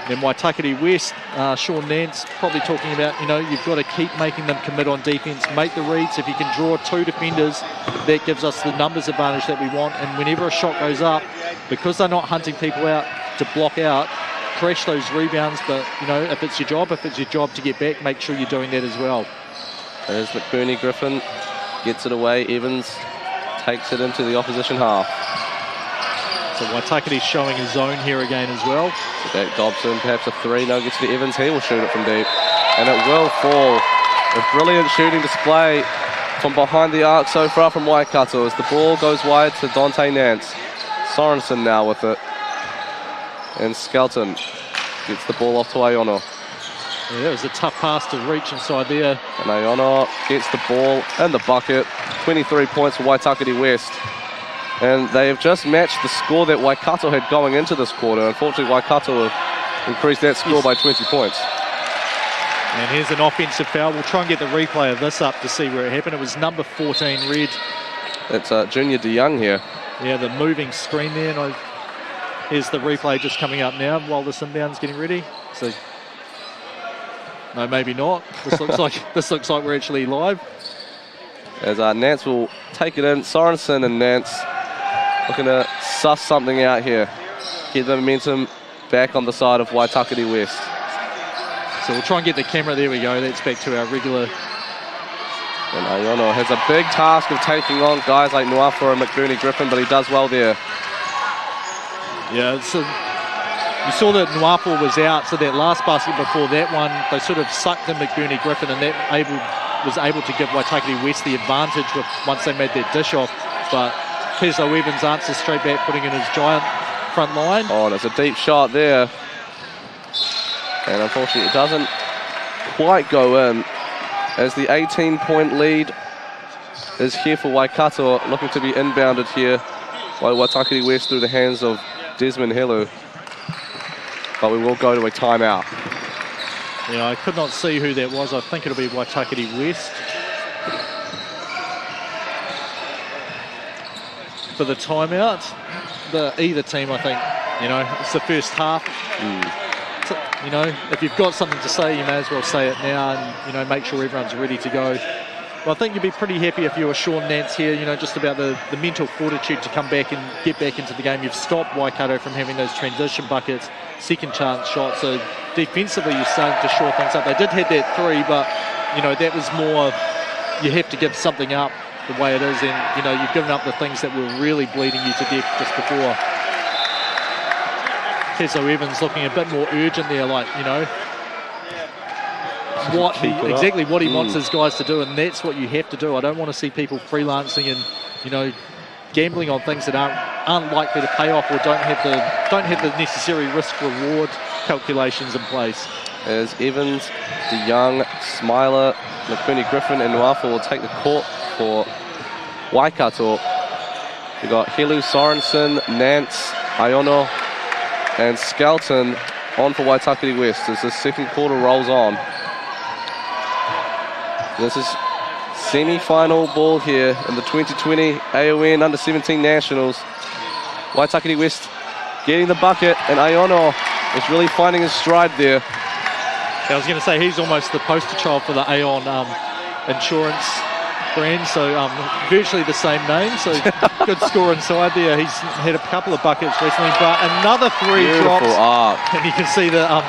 Then Waitakere West, Sean Nance probably talking about, you've got to keep making them commit on defence, make the reads. If you can draw 2 defenders, that gives us the numbers advantage that we want. And whenever a shot goes up, because they're not hunting people out to block out, crash those rebounds. But, if it's your job to get back, make sure you're doing that as well. There's McBurney Griffin, gets it away. Evans takes it into the opposition half. So Waitakere's showing his zone here again as well. So back Dobson, perhaps a 3. No, gets to Evans. He will shoot it from deep. And it will fall. A brilliant shooting display from behind the arc so far from Waikato as the ball goes wide to Dante Nance. Sorensen now with it. And Skelton gets the ball off to Aiono. Yeah, it was a tough pass to reach inside there. And Aiono gets the ball and the bucket. 23 points for Waitakere West. And they have just matched the score that Waikato had going into this quarter. Unfortunately, Waikato have increased that score by 20 points. And here's an offensive foul. We'll try and get the replay of this up to see where it happened. It was number 14, Red. It's Junior DeYoung here. Yeah, the moving screen there. And here's the replay just coming up now while this inbound's getting ready. So, no, maybe not. This looks like we're actually live. As Nance will take it in. Sorensen and Nance looking to suss something out here. Get the momentum back on the side of Waitakere West. So we'll try and get the camera. There we go. That's back to our regular. And Aiono has a big task of taking on guys like Nuafa and McBurney Griffin, but he does well there. Yeah, so you saw that Nuafa was out, so that last basket before that one, they sort of sucked in McBurney Griffin, and that was able to give Waitakere West the advantage once they made that dish off. But Keslow Evans answers straight back, putting in his giant front line. Oh, and it's a deep shot there. And unfortunately, it doesn't quite go in as the 18-point lead is here for Waikato, looking to be inbounded here by Waitakere West through the hands of Desmond Helu. But we will go to a timeout. Yeah, I could not see who that was. I think it'll be Waitakere West. For the timeout, either team, I think, it's the first half. So, if you've got something to say, you may as well say it now and, make sure everyone's ready to go. Well, I think you'd be pretty happy if you were Sean Nance here, just about the mental fortitude to come back and get back into the game. You've stopped Waikato from having those transition buckets, second chance shots. So defensively, you're starting to shore things up. They did hit that 3, but, that was more, you have to give something up the way it is. And, you've given up the things that were really bleeding you to death just before. Keslow Evans looking a bit more urgent there, what he wants his guys to do, and that's what you have to do. I don't want to see people freelancing and gambling on things that aren't likely to pay off or don't have the necessary risk reward calculations in place. As Evans, DeYoung, Smiler, McBurney Griffin and Nuafa will take the court for Waikato. We've got Helu, Sorensen, Nance, Aiono and Skelton on for Waitakere West as the second quarter rolls on. This is semi-final ball here in the 2020 AON Under-17 Nationals. Waitakere West getting the bucket, and Aiono is really finding his stride there. I was going to say he's almost the poster child for the Aon insurance brand, so virtually the same name, so good score inside there. He's had a couple of buckets recently, but another 3 drops. And you can see the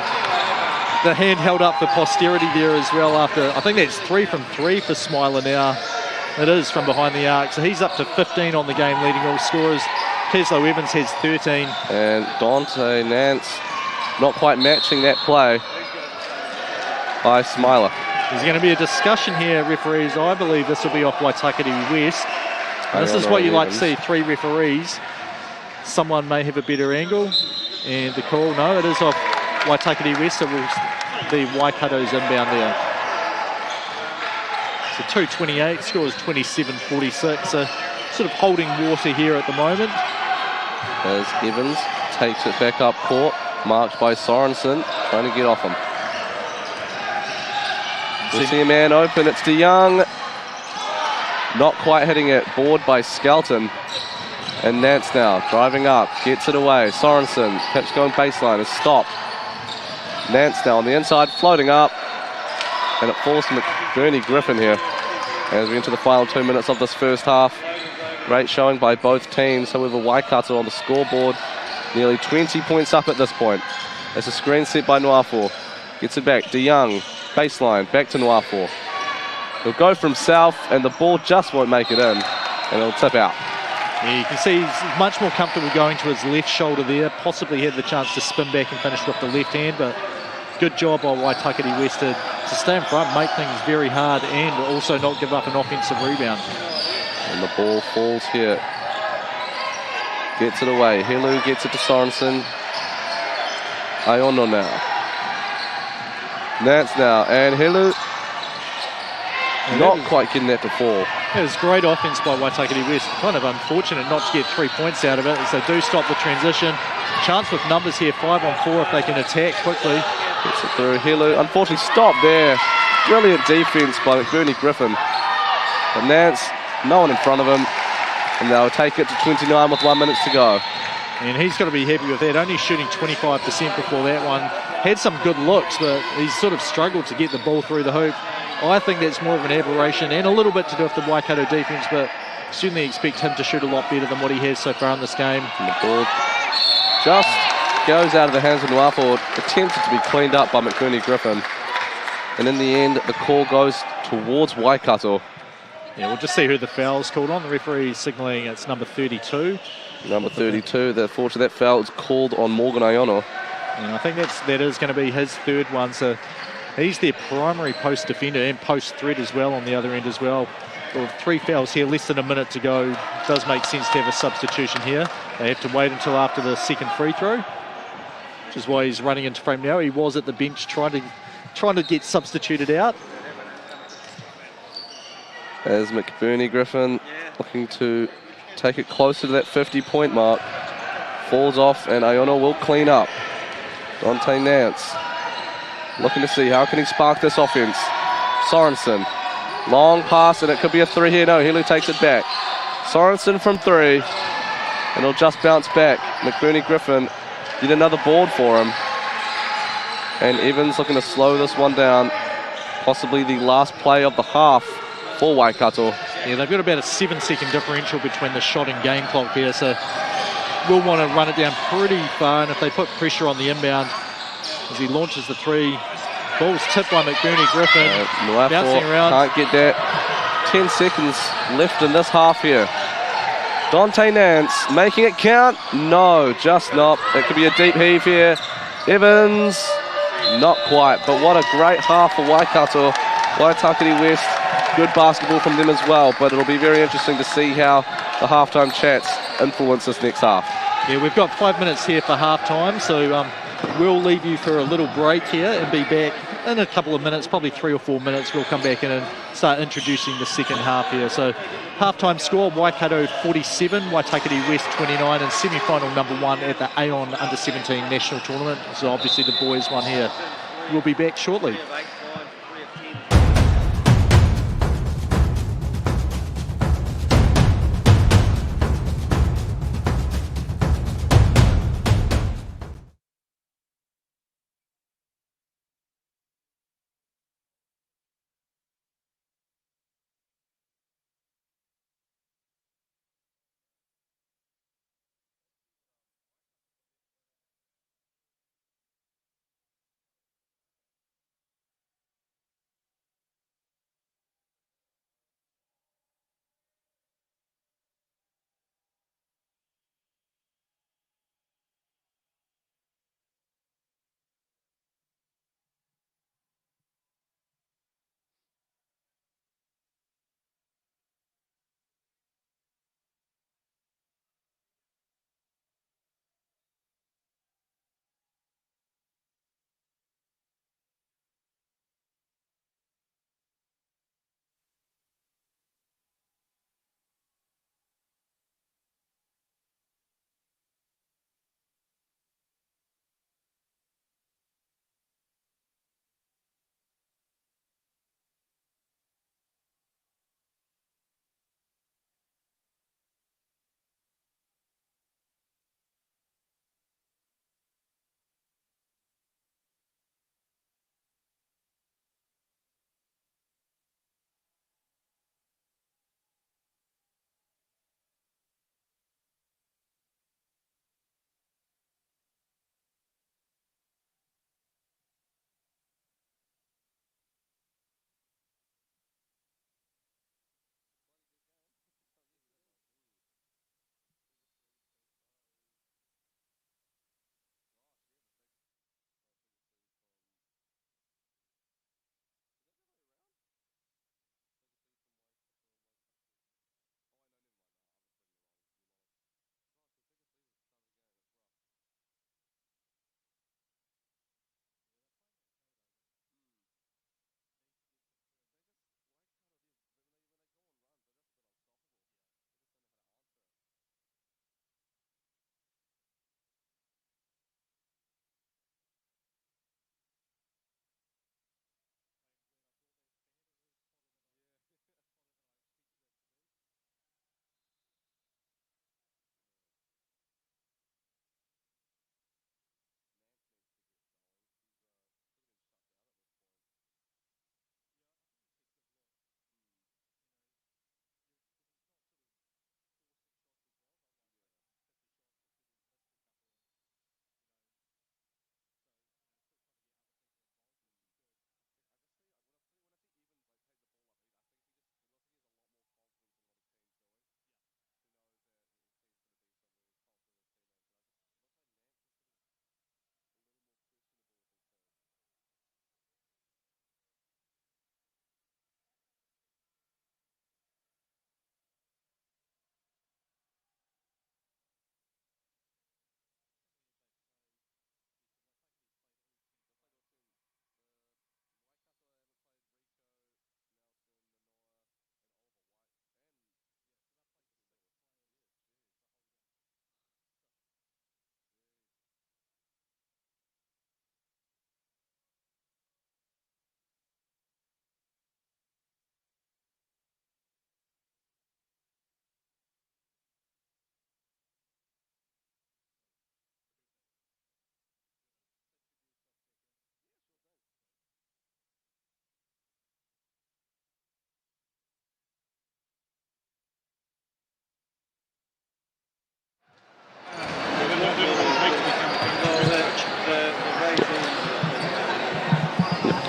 hand held up for posterity there as well after, I think that's 3 from 3 for Smiler now. It is from behind the arc, so he's up to 15 on the game, leading all scorers. Keslow Evans has 13. And Dante Nance not quite matching that play by Smiler. There's going to be a discussion here, referees. I believe this will be off Waitakere West. And this is what you like to see, 3 referees. Someone may have a better angle. And the call, no, it is off Waitakere West. It will be Waikato's inbound there. So 2:28, score is 27-46. So sort of holding water here at the moment. As Evans takes it back up court, marked by Sorensen, trying to get off him. We see a man open, it's DeYoung. Not quite hitting it, board by Skelton. And Nance now, driving up, gets it away. Sorensen, perhaps going baseline, is stopped Nance now on the inside, floating up. And it falls to McBurney Griffin here as we enter the final 2 minutes of this first half. Great showing by both teams. However, Waikato on the scoreboard, nearly 20 points up at this point. It's a screen set by Nuafor. Gets it back. DeYoung, baseline, back to Nuafor. He'll go from south, and the ball just won't make it in, and it'll tip out. Yeah, you can see he's much more comfortable going to his left shoulder there. Possibly had the chance to spin back and finish with the left hand, but good job by Waitakere West to stay in front, make things very hard, and also not give up an offensive rebound. And the ball falls here. Gets it away. Helu gets it to Sorensen. Iono now. Nance now. And Helu not quite getting that to fall. It was great offense by Waitakere West. Kind of unfortunate not to get 3 points out of it as they do stop the transition. Chance with numbers here, 5 on 4 if they can attack quickly. Gets it through. Helu unfortunately stopped there. Brilliant defense by McBurney Griffin. But Nance, no one in front of him. And they'll take it to 29 with 1 minute to go. And he's got to be happy with that. Only shooting 25% before that one. Had some good looks, but he's sort of struggled to get the ball through the hoop. I think that's more of an aberration and a little bit to do with the Waikato defense, but certainly expect him to shoot a lot better than what he has so far in this game. And the ball just goes out of the hands of Nuafor, attempted to be cleaned up by McBurney Griffin. And in the end, the call goes towards Waikato. Yeah, we'll just see who the foul's called on. The referee signalling it's number 32. Number 32, that foul is called on Morgan Iono. And I think that is going to be his third one. So he's their primary post defender and post threat as well on the other end as well. Well, 3 fouls here, less than a minute to go. It does make sense to have a substitution here. They have to wait until after the second free throw, which is why he's running into frame now. He was at the bench trying to get substituted out. As McBurney Griffin looking to take it closer to that 50-point mark. Falls off, and Iono will clean up. Dante Nance looking to see how can he spark this offense. Sorensen, long pass, and it could be a 3 here. No, Helu takes it back. Sorensen from 3, and he'll just bounce back. McBurney Griffin did another board for him. And Evans looking to slow this one down. Possibly the last play of the half for Waikato. Yeah, they've got about a 7-second differential between the shot and game clock here, so we'll want to run it down pretty far, and if they put pressure on the inbound as he launches the 3, ball's tipped by McBurney Griffin, bouncing around. Can't get that. 10 seconds left in this half here. Dante Nance making it count. No, just not. It could be a deep heave here. Evans, not quite, but what a great half for Waikato. Waitakere West, good basketball from them as well, but it'll be very interesting to see how the halftime chats influence this next half. Yeah, we've got 5 minutes here for halftime, so we'll leave you for a little break here and be back in a couple of minutes, probably 3 or 4 minutes. We'll come back in and start introducing the second half here. So halftime score, Waikato 47, Waitakere West 29, and semi-final number 1 at the Aon Under-17 National Tournament. So obviously the boys won here. We'll be back shortly.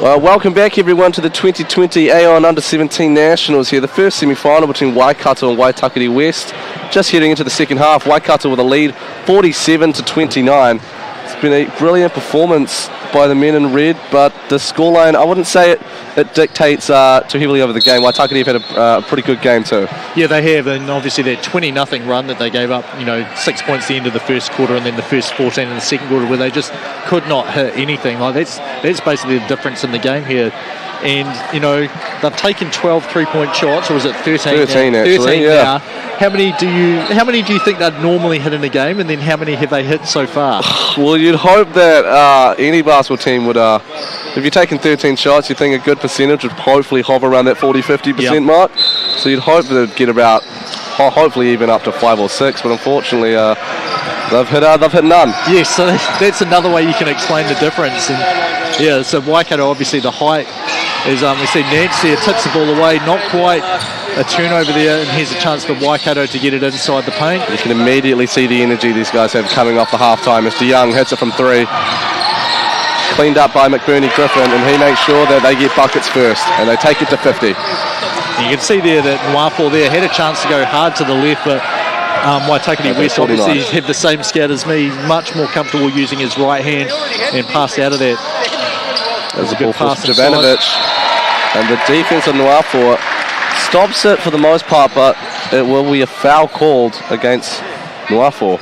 Welcome back everyone to the 2020 Aon Under-17 Nationals here. The first semi-final between Waikato and Waitakere West. Just heading into the second half, Waikato with a lead 47-29. It's been a brilliant performance by the men in red, but the scoreline, I wouldn't say it dictates too heavily over the game. Waitakere have had a pretty good game too. Yeah, they have, and obviously that 20-0 run that they gave up, 6 points at the end of the first quarter and then the first 14 in the second quarter, where they just could not hit anything. Like that's basically the difference in the game here. And, they've taken 12 three-point shots, or was it 13? 13 actually, 13 yeah. Now. How many do you think they'd normally hit in a game, and then how many have they hit so far? Well, you'd hope that any basketball team would, if you're taking 13 shots, you think a good percentage would hopefully hover around that 40-50% mark. So you'd hope they'd get about, hopefully even up to 5 or 6, but unfortunately they've hit none. Yes, so that's another way you can explain the difference. And yeah, so Waikato, obviously the height is, we see Nance there tips the ball away, not quite a turnover there, and here's a chance for Waikato to get it inside the paint. You can immediately see the energy these guys have coming off the half-time. Mr. Young hits it from 3. Cleaned up by McBurney Griffin, and he makes sure that they get buckets first, and they take it to 50. You can see there that Nwafo there had a chance to go hard to the left, but Waitakere West obviously have the same scout as me, much more comfortable using his right hand and passed out of that. There's a good pass to Jovanovic, and the defense of Nwafo stops it for the most part, but it will be a foul called against Nwafo.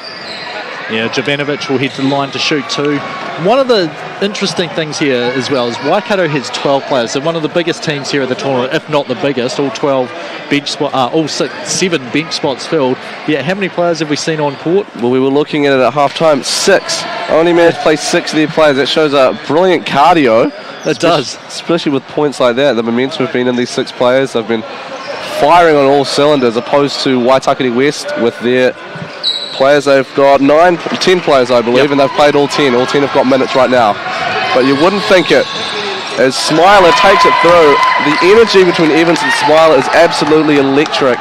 Yeah, Jovanovic will head to the line to shoot 2. One of the interesting things here as well is Waikato has 12 players. So one of the biggest teams here at the tournament, if not the biggest, all 12 bench spot, all 7 bench spots filled. Yeah, how many players have we seen on court? Well, we were looking at it at half-time. 6. Only managed to play 6 of their players. That shows a brilliant cardio. It does. Especially with points like that. The momentum have been in these 6 players. They've been firing on all cylinders, opposed to Waitakere West with their players. They've got 10 players, I believe, and they've played all 10. All 10 have got minutes right now. But you wouldn't think it. As Smiler takes it through, the energy between Evans and Smiler is absolutely electric,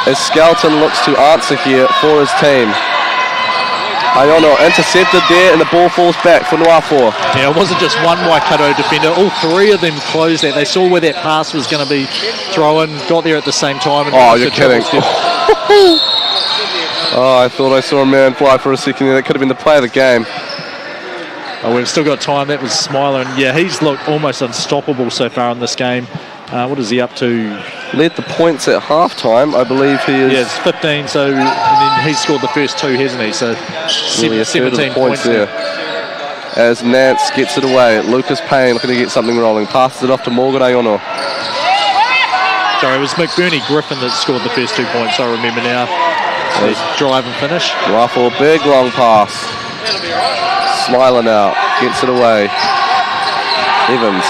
as Skelton looks to answer here for his team. Iono intercepted there, and the ball falls back for Nwafo. Yeah, it wasn't just one Waikato defender. All 3 of them closed that. They saw where that pass was going to be thrown, got there at the same time. And oh, you're kidding. Oh, I thought I saw a man fly for a second there. That could have been the play of the game. Oh, we've still got time. That was Smiler, and yeah, he's looked almost unstoppable so far in this game. What is he up to? Led the points at halftime, I believe he is. Yeah, it's 15, so and then he's scored the first 2, hasn't he? So 17 points there. As Nance gets it away, Lucas Payne looking to get something rolling, passes it off to Morgan Iono. Sorry, it was McBurney Griffin that scored the first 2 points, I remember now. So drive and finish. Nwafo, big long pass. Smiler now, gets it away. Evans.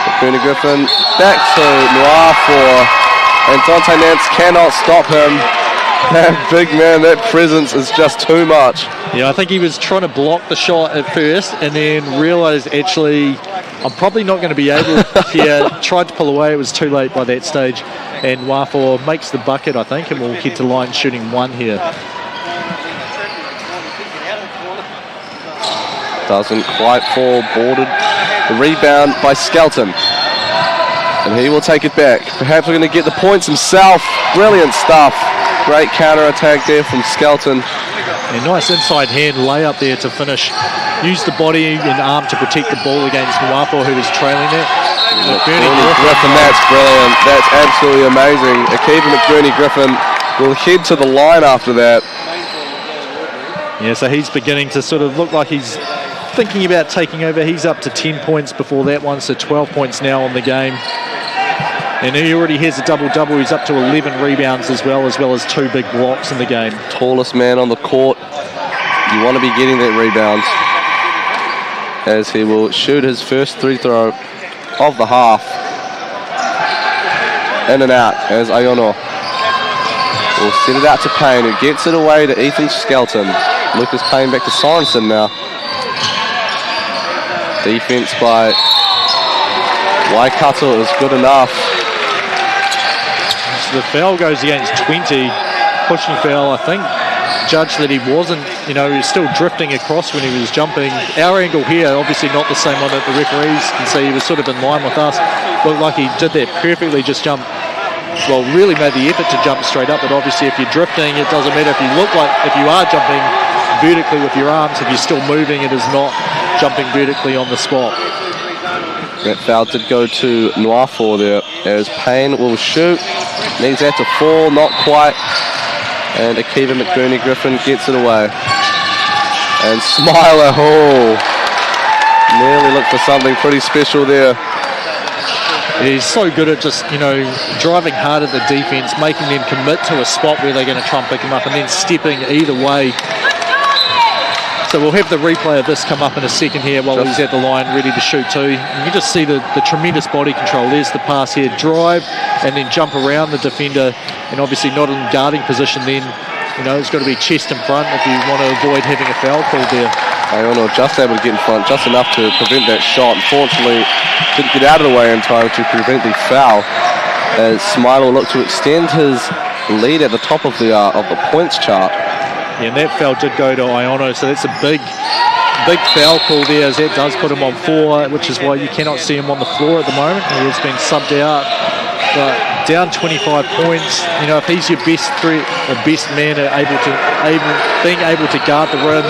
McBurney Griffin, back to Nwafo, and Dante Nance cannot stop him. That big man, that presence is just too much. Yeah, I think he was trying to block the shot at first and then realised, actually, I'm probably not going to be able to. Tried to pull away, it was too late by that stage. And Nwafo makes the bucket, I think, and we'll head to line shooting 1 here. Doesn't quite fall, boarded. The rebound by Skelton. And he will take it back. Perhaps we're going to get the points himself. Brilliant stuff. Great counter-attack there from Skelton. A nice inside hand layup there to finish. Used the body and arm to protect the ball against Nwafo, who was trailing it. McBurney Griffin, that's brilliant. That's absolutely amazing. Akiva McBurney Griffin will head to the line after that. Yeah, so he's beginning to sort of look like he's thinking about taking over. He's up to 10 points before that one, so 12 points now on the game. And he already has a double-double. He's up to 11 rebounds as well as 2 big blocks in the game. Tallest man on the court. You want to be getting that rebound, as he will shoot his first 3 throw of the half. In and out as Iono will send it out to Payne, who gets it away to Ethan Skelton. Lucas Payne back to Sorensen now. Defense by Waikato is good enough. So the foul goes against 20. Pushing foul, I think. judged that he wasn't, he was still drifting across when he was jumping. Our angle here, obviously not the same one that the referees can see. He was sort of in line with us. Looked like he did that perfectly, just jumped, well, really made the effort to jump straight up, but obviously if you're drifting, it doesn't matter if you are jumping vertically with your arms, if you're still moving, it is not jumping vertically on the spot. That foul did go to Nuafor there, as Payne will shoot, needs that to fall, not quite, and Akiva McBurney-Griffin gets it away. And Smiler, nearly looked for something pretty special there. He's so good at just, driving hard at the defence, making them commit to a spot where they're going to try and pick him up, and then stepping either way. So we'll have the replay of this come up in a second here while he's at the line ready to shoot too. And you can just see the tremendous body control. There's the pass here, drive, and then jump around the defender, and obviously not in guarding position then. It's got to be chest in front if you want to avoid having a foul called there. Iono just able to get in front, just enough to prevent that shot. Unfortunately, didn't get out of the way in time to prevent the foul. As Smile will look to extend his lead at the top of the points chart. Yeah, and that foul did go to Iono, so that's a big foul call there, as that does put him on 4, which is why you cannot see him on the floor at the moment. He has been subbed out, but down 25 points. If he's your best threat, or best man, being able to guard the rim,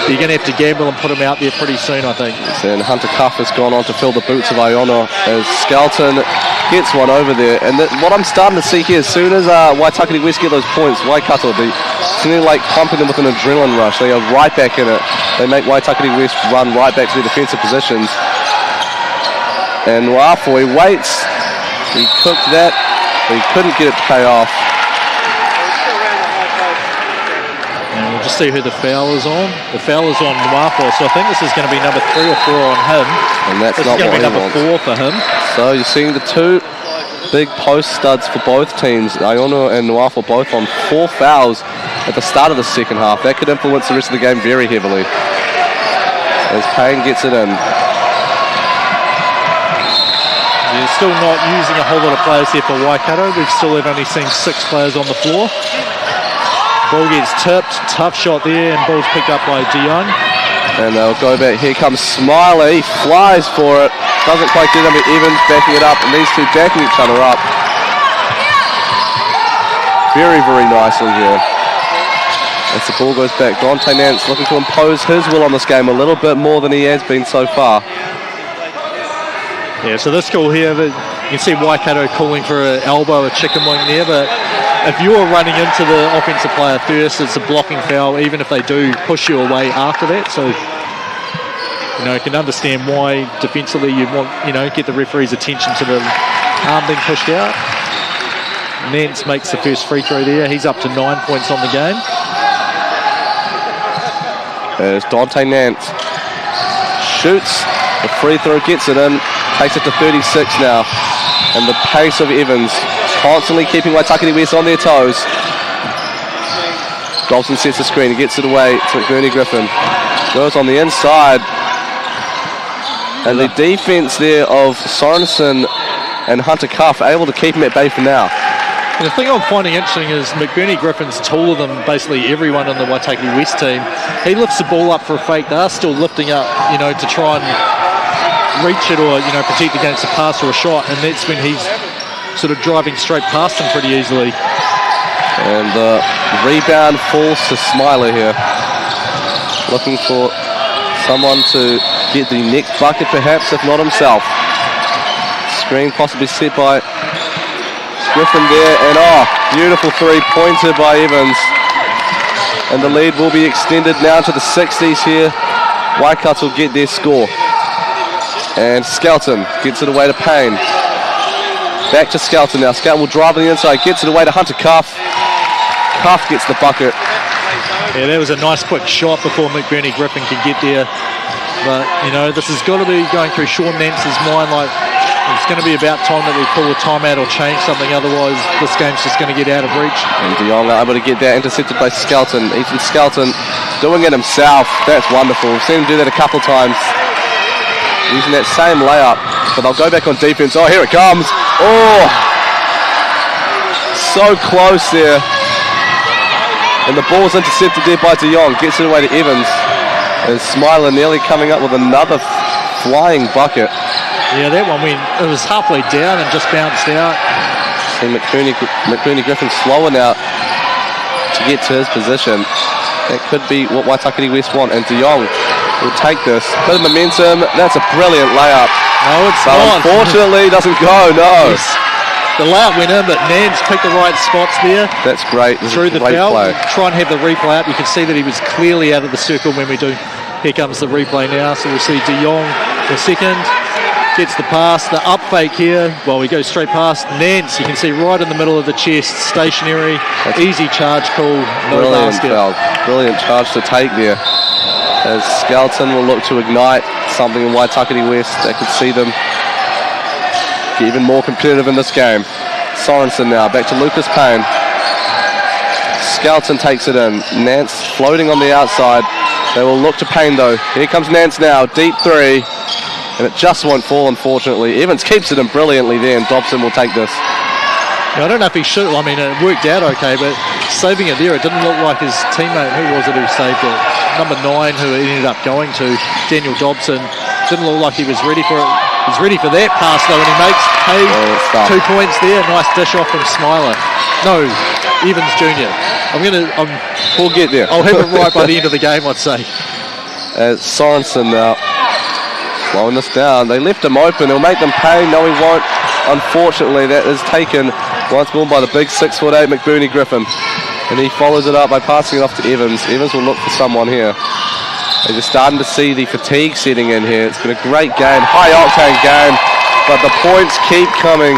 you're going to have to gamble and put him out there pretty soon, I think. And Hunter Cuff has gone on to fill the boots of Iono as Skelton gets one over there. And what I'm starting to see here, as soon as Waitakere West get those points, Waikato, they seem like pumping them with an adrenaline rush. They are right back in it. They make Waitakere West run right back to their defensive positions. And Wafo, he waits. He cooked that, but he couldn't get it to pay off. And we'll just see who the foul is on. The foul is on Wafo, so I think this is going to be number 3 or 4 on him. And that's this not is going what to be number 4 for him. So you're seeing the 2 big post studs for both teams. Iono and Wafo both on 4 fouls at the start of the second half. That could influence the rest of the game very heavily. As Payne gets it in. They're still not using a whole lot of players here for Waikato. We've still only seen 6 players on the floor. Ball gets tipped, tough shot there, and ball's picked up by DeYoung. And they'll go back. Here comes Smiley, he flies for it. Doesn't quite get him, but Evans backing it up, and these two backing each other up. Very, very nicely here. As the ball goes back, Dante Nance looking to impose his will on this game a little bit more than he has been so far. Yeah, so this call here, you can see Waikato calling for an elbow, a chicken wing there, but if you're running into the offensive player first, it's a blocking foul, even if they do push you away after that. So, you can understand why defensively you want, get the referee's attention to the arm being pushed out. Nance makes the first free throw there. He's up to 9 points on the game. There's Dante Nance. Shoots. The free throw gets it in. Takes it to 36 now. And the pace of Evans constantly keeping Waitakere West on their toes. Dobson sets the screen. He gets it away to McBurney-Griffin. Goes on the inside. And the defense there of Sorensen and Hunter Cuff able to keep him at bay for now. And the thing I'm finding interesting is McBurney-Griffin's taller than basically everyone on the Waitakere West team. He lifts the ball up for a fake. They're still lifting up, to try and reach it or, protect against a pass or a shot. And that's when he's sort of driving straight past them pretty easily. And the rebound falls to Smiler here. Looking for someone to get the next bucket perhaps, if not himself. Screen possibly set by Griffin there, and beautiful 3-pointer by Evans. And the lead will be extended now to the 60s here. Waikato will get their score. And Skelton gets it away to Payne. Back to Skelton now. Skelton will drive on the inside, gets it away to Hunter Cuff. Cuff gets the bucket. Yeah, that was a nice quick shot before McBurney-Griffin could get there. But, this has got to be going through Sean Nance's mind, like, it's going to be about time that we call a timeout or change something, otherwise this game's just going to get out of reach. And DeYoung able to get that intercepted by Skelton. Ethan Skelton doing it himself. That's wonderful. We've seen him do that a couple of times. Using that same layup. But they'll go back on defense. Oh, here it comes. Oh! So close there. And the ball's intercepted there by De Jong. Gets it away to Evans. And Smiler nearly coming up with another flying bucket. Yeah, that one went, it was halfway down and just bounced out. See McBurney Griffin slower now to get to his position. That could be what Waitakere West want. And De Jong will take this. Bit of momentum. That's a brilliant layup. No, it's but not. Unfortunately, it doesn't go, no. Yes. The layup went in, but Nance picked the right spots there. That's great. Through the great foul. play. Try and have the replay up. You can see that he was clearly out of the circle when we do. Here comes the replay now. So we'll see De Jong the second. Gets the pass. The up fake here. Well, we go straight past Nance. You can see right in the middle of the chest. Stationary. Easy charge call. No basket. Foul. Brilliant charge to take there. As Skelton will look to ignite something in Waitakere West that could see them get even more competitive in this game. Sorensen now, back to Lucas Payne. Skelton takes it in. Nance floating on the outside. They will look to Payne though. Here comes Nance now, deep three. And it just won't fall, unfortunately. Evans keeps it in brilliantly there, and Dobson will take this. I don't know if he should. I mean, it worked out okay, but saving it there, it didn't look like his teammate. Who was it who saved it? Number 9, who it ended up going to, Daniel Dobson. Didn't look like he was ready for it. He's ready for that pass though, and he makes 2 points there. Nice dish off from Smiler. No, Evans Jr. We'll get there. I'll have it right by the end of the game, I'd say. Sorensen now slowing this down. They left him open. He'll make them pay. No, he won't. Unfortunately, that is taken once more by the big 6'8" McBurney Griffin. And he follows it up by passing it off to Evans. Evans will look for someone here. They're just starting to see the fatigue setting in here. It's been a great game, high-octane game, but the points keep coming,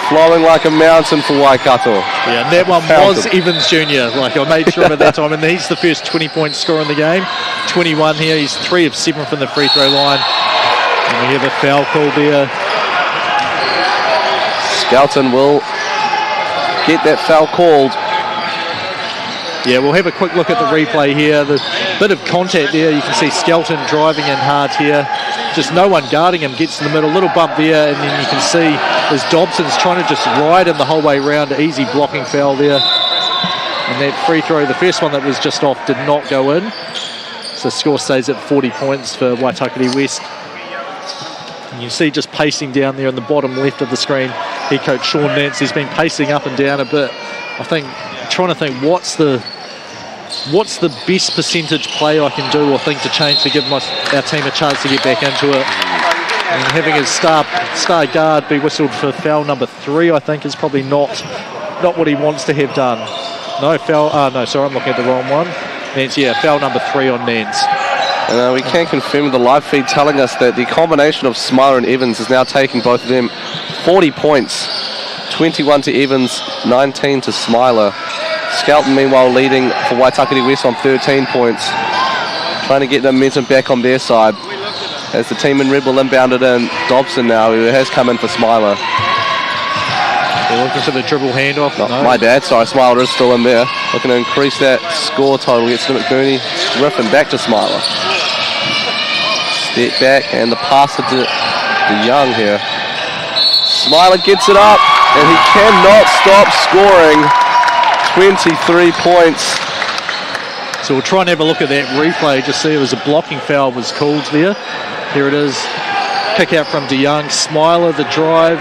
flowing like a mountain for Waikato. Yeah, and that one was Evans Jr. Like I made sure of at that time, and he's the first 20-point scorer in the game. 21 here. He's 3 of 7 from the free throw line. And we hear the foul call there. Skelton will get that foul called. Yeah, we'll have a quick look at the replay here. The bit of contact there. You can see Skelton driving in hard here. Just no one guarding him. Gets in the middle, little bump there, and then you can see as Dobson's trying to just ride him the whole way around. Easy blocking foul there. And that free throw, the first one that was just off, did not go in. So the score stays at 40 points for Waitakere West. And you see just pacing down there in the bottom left of the screen, head coach Sean Nance. He's been pacing up and down a bit. I think, trying to think what's the best percentage play I can do or think to change to give our team a chance to get back into it. And having his star guard be whistled for foul number 3, I think, is probably not what he wants to have done. No foul. No, sorry, I'm looking at the wrong one. Nance, yeah, foul number 3 on Nance. We can confirm with the live feed telling us that the combination of Smiler and Evans is now taking both of them 40 points. 21 to Evans, 19 to Smiler. Skelton, meanwhile, leading for Waitakere West on 13 points. Trying to get the momentum back on their side. As the team in red will inbound it in. Dobson now, who has come in for Smiler. They're looking for the dribble handoff. No. My bad, sorry, Smiler is still in there. Looking to increase that score total. Gets to McBurney Griffin, back to Smiler. Step back, and the pass to De Jong here. Smiler gets it up, and he cannot stop scoring. 23 points. So we'll try and have a look at that replay. Just see it was a blocking foul was called there. Here it is. Kick out from De Jong. Smiler, the drive.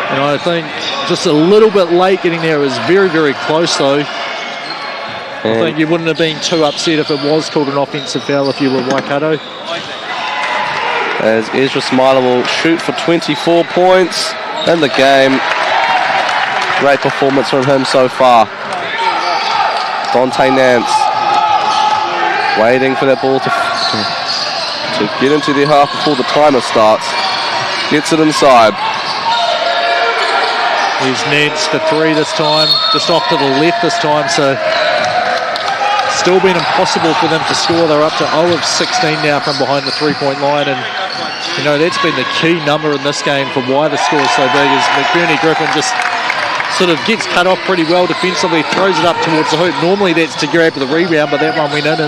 And I think just a little bit late getting there. It was very, very close though. I think you wouldn't have been too upset if it was called an offensive foul if you were Waikato. As Ezra Smiler will shoot for 24 points in the game. Great performance from him so far. Dante Nance waiting for that ball to get into their half before the timer starts. Gets it inside. Here's Nance for 3 this time, just off to the left this time, so still been impossible for them to score. They're up to 0 of 16 now from behind the 3-point line, and you know that's been the key number in this game for why the score is so big. Is McBurney Griffin just sort of gets cut off pretty well defensively, throws it up towards the hoop. Normally that's to grab the rebound, but that one went in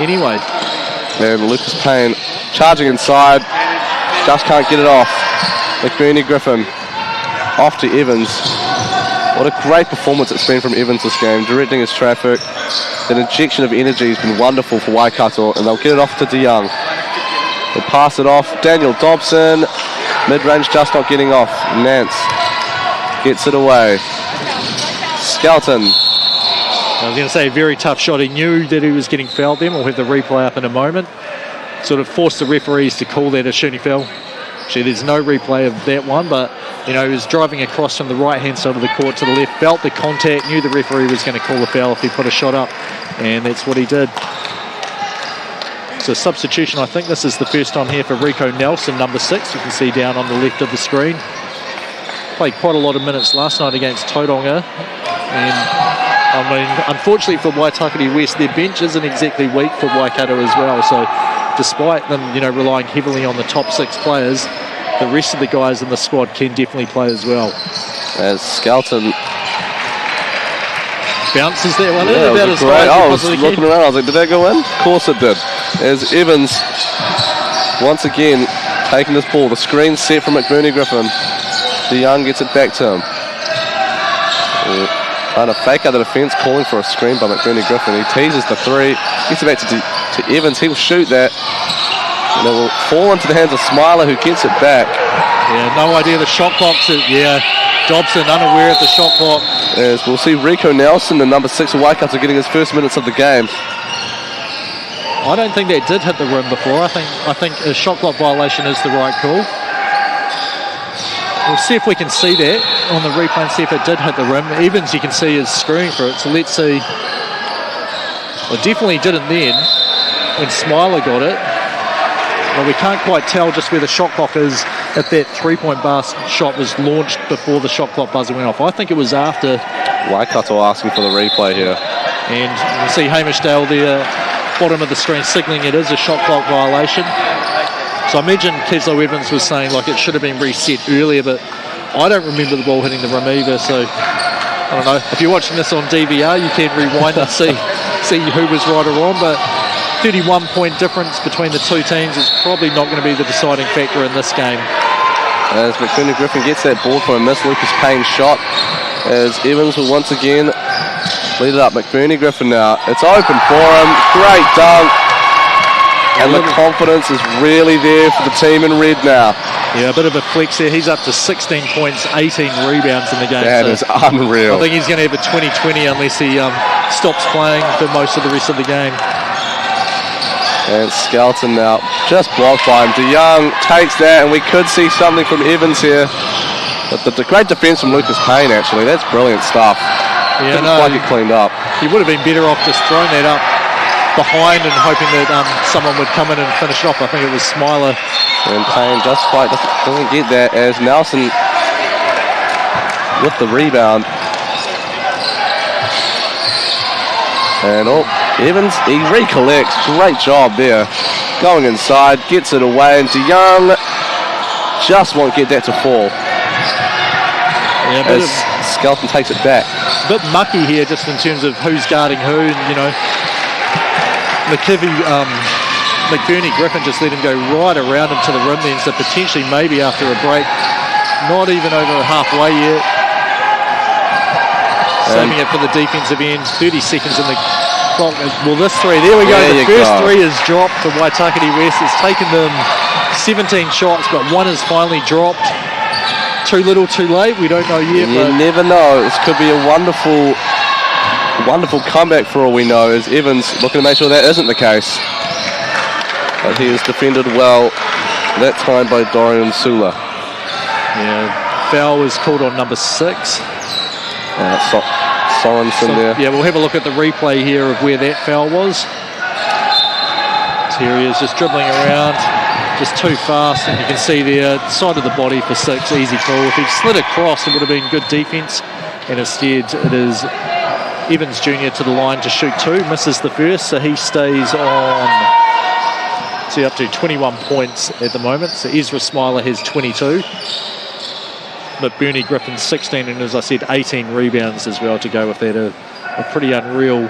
anyway. And Lucas Payne charging inside, just can't get it off. McBurney Griffin off to Evans. What a great performance it's been from Evans this game, directing his traffic. That injection of energy has been wonderful for Waikato, and they'll get it off to DeYoung. They'll pass it off. Daniel Dobson, mid-range just not getting off. Nance gets it away. Skelton. I was going to say, very tough shot. He knew that he was getting fouled then. We'll have the replay up in a moment. Sort of forced the referees to call that a shooting foul. Actually, there's no replay of that one, but, you know, he was driving across from the right-hand side of the court to the left, felt the contact, knew the referee was going to call a foul if he put a shot up, and that's what he did. So substitution, I think this is the first time here for Rico Nelson, number 6. You can see down on the left of the screen. Played quite a lot of minutes last night against Tauranga, and I mean, unfortunately for Waitakere West, their bench isn't exactly weak for Waikato as well. So despite them, you know, relying heavily on the top 6 players, the rest of the guys in the squad can definitely play as well. As Skelton bounces that one yeah, in about as high as I he was possibly looking can. around, I was like, did that go in? Of course it did. As Evans, once again, taking this ball. The screen set from McBurney Griffin. DeYoung gets it back to him. Trying to fake out the defence, calling for a screen by McBurney Griffin. He teases the 3, gets it back to Evans. He'll shoot that. And it will fall into the hands of Smiler, who gets it back. Yeah, no idea the shot clock. Yeah, Dobson unaware of the shot clock. As we'll see Rico Nelson, the number 6 of Waikato, getting his first minutes of the game. I don't think that did hit the rim before. I think a shot clock violation is the right call. We'll see if we can see that on the replay and see if it did hit the rim. Evans, you can see, is screwing for it. So let's see. Well, definitely didn't then when Smiler got it. Well, we can't quite tell just where the shot clock is if that three-point shot was launched before the shot clock buzzer went off. I think it was after. Waikato asking for the replay here. And you can see Hamish Dale there, bottom of the screen, signalling it is a shot clock violation. So I imagine Keslow Evans was saying like it should have been reset earlier, but I don't remember the ball hitting the rim either. So I don't know. If you're watching this on DVR, you can rewind and see who was right or wrong. But 31-point difference between the two teams is probably not going to be the deciding factor in this game. As McBurney Griffin gets that ball from a miss Lucas Payne shot, as Evans will once again lead it up. McBurney Griffin now. It's open for him. Great dunk. And the confidence is really there for the team in red now. Yeah, a bit of a flex there. He's up to 16 points, 18 rebounds in the game. That is unreal. I think he's going to have a 20-20 unless he stops playing for most of the rest of the game. And Skelton now just blocked by him. DeYoung takes that, and we could see something from Evans here. But the great defence from Lucas Payne, actually. That's brilliant stuff. Yeah, Didn't no, quite get cleaned up. He would have been better off just throwing that up behind and hoping that someone would come in and finish it off. I think it was Smiler. And Payne just quite doesn't get that, as Nelson with the rebound. And Evans, he recollects. Great job there. Going inside, gets it away, and DeYoung just won't get that to fall. Yeah, as Skelton takes it back. A bit mucky here just in terms of who's guarding who. And, you know, McBurney Griffin just let him go right around him to the rim then, so potentially maybe after a break, not even over halfway yet. Saving it for the defensive end, 30 seconds in the clock. Well, this 3, there we go. The first 3 is dropped for Waitakere West. It's taken them 17 shots, but one is finally dropped. Too little, too late. We don't know yet. You never know. This could be a wonderful comeback for all we know, as Evans looking to make sure that isn't the case. But he is defended well that time by Dorian Sula. Yeah, foul was called on number 6. Sorensen there. Yeah, we'll have a look at the replay here of where that foul was. So here he is just dribbling around, just too fast, and you can see there, side of the body for 6, easy call. If he'd slid across, it would have been good defence, and instead it is Evans Jr. to the line to shoot 2, misses the first, so he stays on, see, up to 21 points at the moment. So Ezra Smiler has 22. But Bernie Griffin 16, and as I said, 18 rebounds as well to go with that. A pretty unreal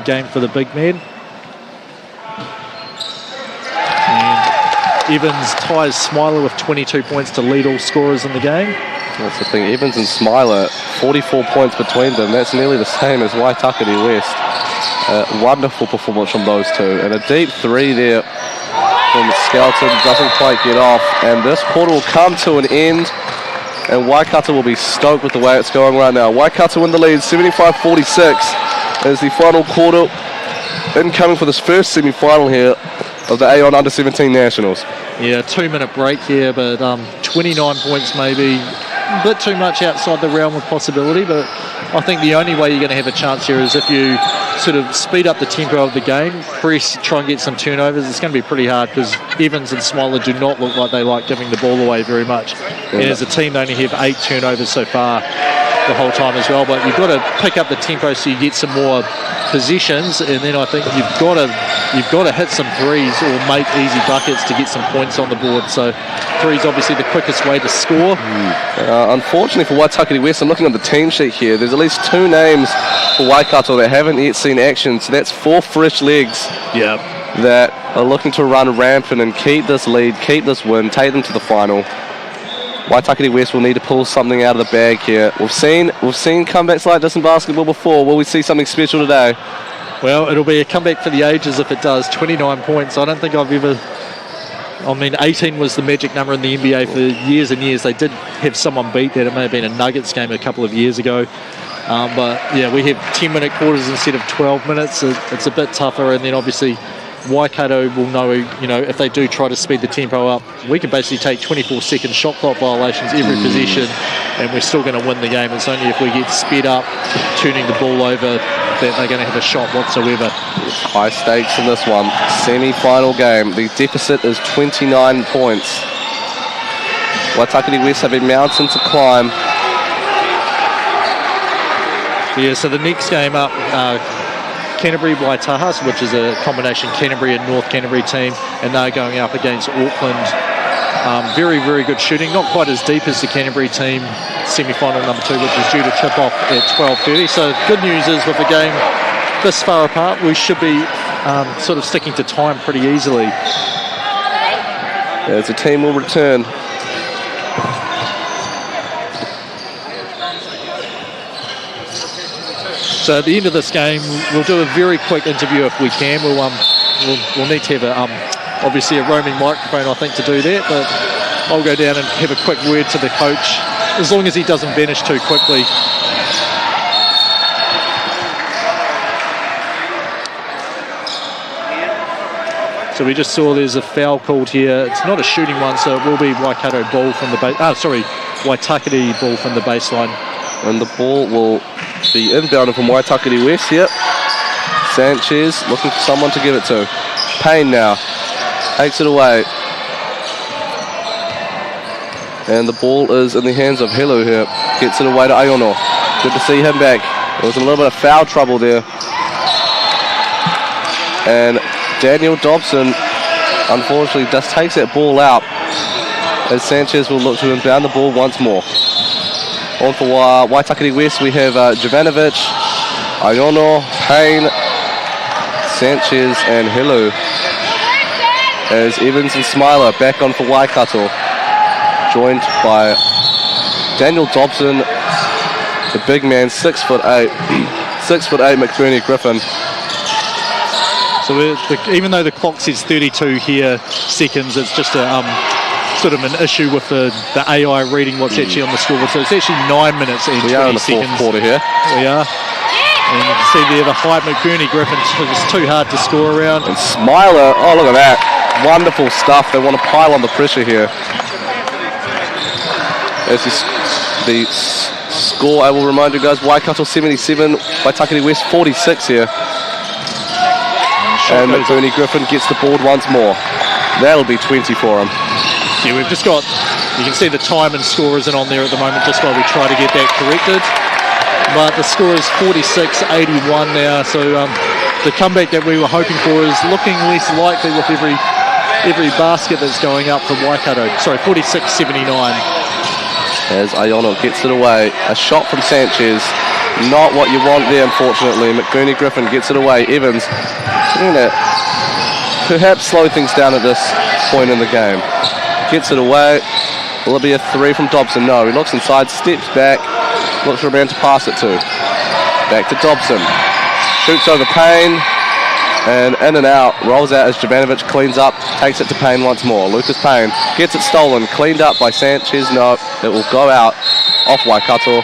game for the big man. And Evans ties Smiler with 22 points to lead all scorers in the game. That's the thing, Evans and Smiler, 44 points between them. That's nearly the same as Waitakere West. Wonderful performance from those two. And a deep three there from Skelton. Doesn't quite get off. And this quarter will come to an end. And Waikato will be stoked with the way it's going right now. Waikato in the lead, 75-46 as the final quarter incoming for this first semi-final here of the Aon Under-17 Nationals. Yeah, 2-minute break here, but 29 points maybe. A bit too much outside the realm of possibility, but I think the only way you're going to have a chance here is if you sort of speed up the tempo of the game, press, try and get some turnovers. It's going to be pretty hard because Evans and Smiler do not look like they like giving the ball away very much. Yeah. And as a team, they only have 8 turnovers so far the whole time as well. But you've got to pick up the tempo so you get some more positions, and then I think you've got to hit some threes or make easy buckets to get some points on the board. So threes obviously the quickest way to score. Unfortunately for Waitakere West, I'm looking at the team sheet here. There's at least 2 names for Waikato that haven't yet seen action. So that's 4 fresh legs that are looking to run rampant and keep this lead, keep this win, take them to the final. Waitakere West will need to pull something out of the bag here. We've seen comebacks like this in basketball before. Will we see something special today? Well, it'll be a comeback for the ages if it does. 29 points. I don't think I've ever... 18 was the magic number in the NBA for years and years. They did have someone beat that. It may have been a Nuggets game a couple of years ago. But, yeah, we have 10-minute quarters instead of 12 minutes. It's a bit tougher. And then, obviously, Waikato will know, if they do try to speed the tempo up, we can basically take 24-second shot clock violations every possession, and we're still going to win the game. It's only if we get sped up, turning the ball over, that they're going to have a shot whatsoever. High stakes in this one. Semi-final game. The deficit is 29 points. Waitakere West have a mountain to climb. Yeah, so the next game up, Canterbury Waitaha, which is a combination Canterbury and North Canterbury team, and they're going up against Auckland. Very, very good shooting. Not quite as deep as the Canterbury team, semi-final number 2, which is due to tip off at 12:30. So good news is with the game this far apart, we should be sort of sticking to time pretty easily. As the team will return. So at the end of this game, we'll do a very quick interview if we can. We'll need to have obviously a roaming microphone, I think, to do that. But I'll go down and have a quick word to the coach, as long as he doesn't vanish too quickly. So we just saw there's a foul called here. It's not a shooting one, so it will be Waikato ball from the Waitakere ball from the baseline. And the ball will be inbounded from Waitakere West here. Sanchez looking for someone to give it to. Payne now takes it away. And the ball is in the hands of Helu here. Gets it away to Aiono. Good to see him back. There was a little bit of foul trouble there. And Daniel Dobson, unfortunately, just takes that ball out as Sanchez will look to inbound the ball once more. On for Waitakere West, we have Jovanovic, Aiono, Payne, Sanchez and Helu. As Evans and Smiler back on for Waikato, joined by Daniel Dobson, the big man, 6'8", 6'8" McBurney Griffin. So even though the clock says 32 here seconds, it's just a sort of an issue with the AI reading what's actually on the scoreboard. So it's actually 9 minutes and 20 seconds. We are in the fourth quarter here. We are. And you can see there the height McBurney Griffin is too hard to score around. And Smiler, oh look at that. Wonderful stuff. They want to pile on the pressure here. As the score, I will remind you guys, Waikato 77, Waitakere West 46 here. And McBurney Griffin gets the board once more. That'll be 20 for him. Yeah, we've just got, you can see the time and score isn't on there at the moment just while we try to get that corrected. But the score is 46-81 now, so the comeback that we were hoping for is looking less likely with every basket that's going up from Waikato. Sorry, 46-79. As Aiono gets it away. A shot from Sanchez. Not what you want there, unfortunately. McBurney Griffin gets it away. Evans going to perhaps slow things down at this point in the game. Gets it away. Will it be a three from Dobson? No, he looks inside, steps back, looks for a man to pass it to. Back to Dobson. shoots over Payne, and in and out, rolls out as Jovanovic cleans up, takes it to Payne once more. Lucas Payne gets it stolen, cleaned up by Sanchez. No, it will go out off Waikato.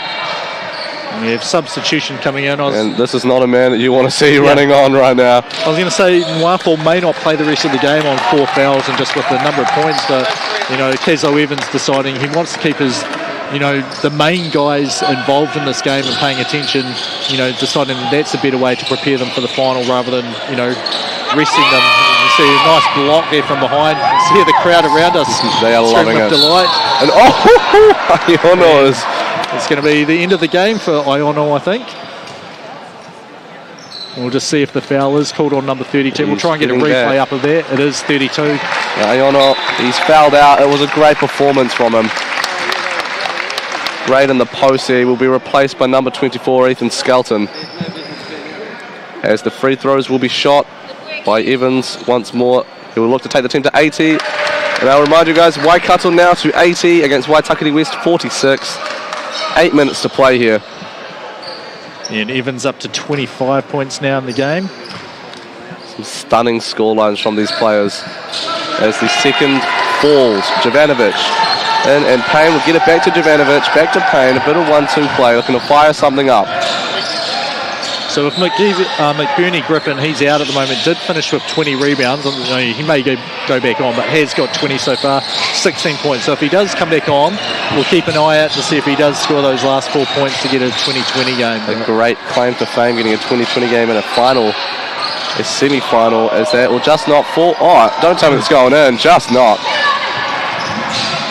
We have substitution coming in. And this is not a man that you want to see running on right now. I was going to say Nwafo may not play the rest of the game on 4 fouls and just with the number of points, but, you know, Keslo Evans deciding he wants to keep his, you know, the main guys involved in this game and paying attention, you know, deciding that's a better way to prepare them for the final rather than, you know, resting them. You see a nice block there from behind. You can see the crowd around us. They are loving it. Delight. And Iono is... It's going to be the end of the game for Iono, I think. We'll just see if the foul is called on number 32. We'll try and get a replay up of that. It is 32. Iono, he's fouled out. It was a great performance from him. Great in the post here. He will be replaced by number 24, Ethan Skelton. As the free throws will be shot by Evans once more. He will look to take the team to 80. And I'll remind you guys, Waikato now to 80 against Waitakere West 46. 8 minutes to play here. And Evans up to 25 points now in the game. Some stunning scorelines from these players. As the second falls, Jovanovic. And Payne will get it back to Jovanovic, back to Payne. A bit of 1-2 play, looking to fire something up. So if McBurney Griffin, he's out at the moment, did finish with 20 rebounds. He may go back on, but has got 20 so far, 16 points. So if he does come back on, we'll keep an eye out to see if he does score those last 4 points to get a 2020 game. A great claim to fame, getting a 2020 game in a final, a semi-final, as that will just not fall. Oh, don't tell me it's going in, just not.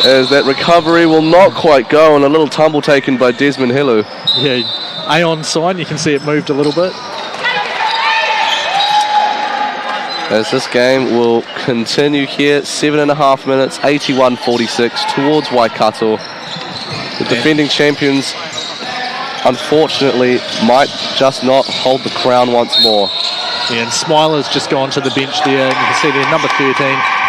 As that recovery will not quite go, and a little tumble taken by Desmond Helu. Yeah. Aon sign, you can see it moved a little bit. As this game will continue here, 7.5 minutes, 81-46 towards Waikato. The defending champions, unfortunately, might just not hold the crown once more. Yeah, and Smiler's just gone to the bench there, and you can see there number 13,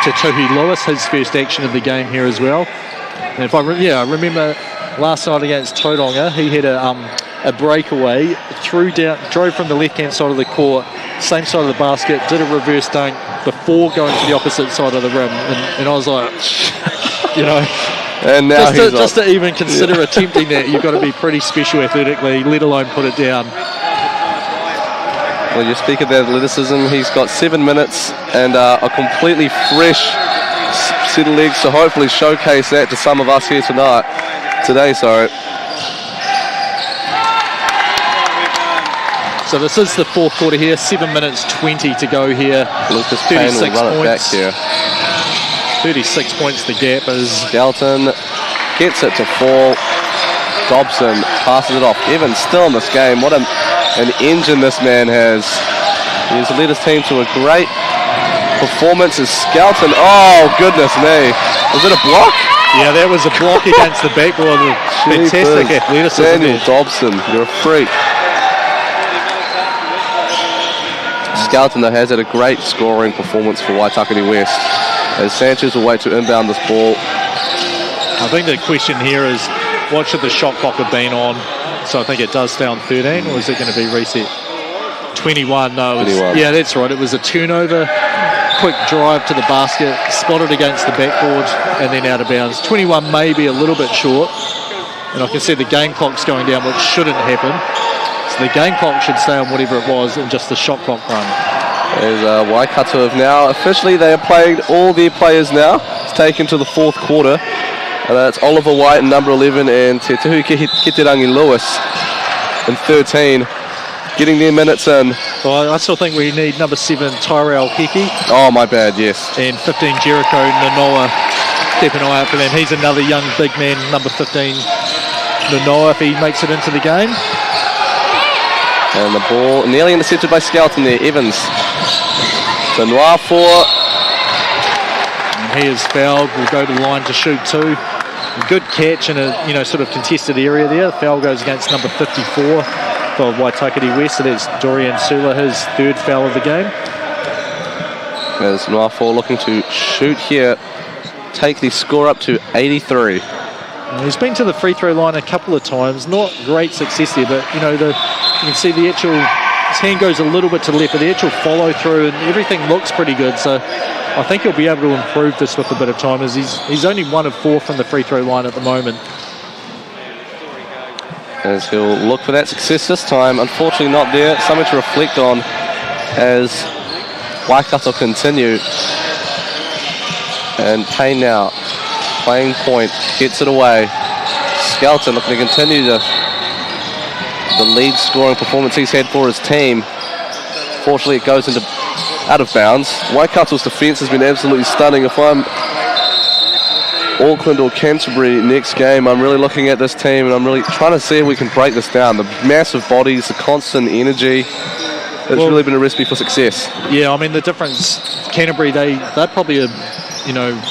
Tatuhi Lewis, his first action of the game here as well. And if I remember last night against Tauranga, he had a breakaway, drove from the left-hand side of the court, same side of the basket, did a reverse dunk before going to the opposite side of the rim, and I was like, you know, and now just to even consider attempting that, you've got to be pretty special athletically, let alone put it down. Well, you speak of the athleticism, he's got 7 minutes and a completely fresh set of legs to hopefully showcase that to some of us here today. So this is the fourth quarter here, 7 minutes 20 to go here. Lucas Payne will run it back here. 36 points the gap is. Skelton gets it to fall. Dobson passes it off. Evans still in this game. What an engine this man has. He's led his team to a great performance as Skelton. Oh, goodness me. Was it a block? Yeah, that was a block against the backboard. Fantastic athleticism. Daniel Dobson, you're a freak. Skelton, though, has had a great scoring performance for Waitakere West. As Sanchez will wait to inbound this ball. I think the question here is, what should the shot clock have been on? So I think it does stay on 13, or is it going to be reset? 21, no. 21. Yeah, that's right. It was a turnover, quick drive to the basket, spotted against the backboard, and then out of bounds. 21 may be a little bit short, and I can see the game clock's going down, which shouldn't happen. So the game clock should stay on whatever it was, and just the shot clock run. As Waikato have now, officially they have played all their players now. It's taken to the fourth quarter. That's Oliver White in number 11 and Te Tuhu Kitirangi Lewis in 13, getting their minutes in. Well, I still think we need number 7, Tyrell Heki. Oh, my bad, yes. And 15, Jericho Nanoa. Keep an eye out for them. He's another young big man, number 15, Nanoa, if he makes it into the game. And the ball nearly intercepted by Skelton there, Evans. So Nwafo. And he is fouled, will go to the line to shoot 2. A good catch in a sort of contested area there. The foul goes against number 54 for Waitakere West. So that's Dorian Sula, his third foul of the game. As Nwafo looking to shoot here, take the score up to 83. He's been to the free throw line a couple of times, not great success there, but you can see the actual his hand goes a little bit to the left, but the actual follow through and everything looks pretty good. So I think he'll be able to improve this with a bit of time, as he's only 1 of 4 from the free throw line at the moment. As he'll look for that success this time. Unfortunately not there. Something to reflect on as Waikato continue. And Payne now playing point, gets it away. Skelton looking to continue the lead scoring performance he's had for his team. Fortunately it goes into out of bounds. Waikato's defence has been absolutely stunning. If I'm Auckland or Canterbury next game, I'm really looking at this team and I'm really trying to see if we can break this down. The massive bodies, the constant energy, it's really been a recipe for success. Yeah, I mean the difference, Canterbury, they're probably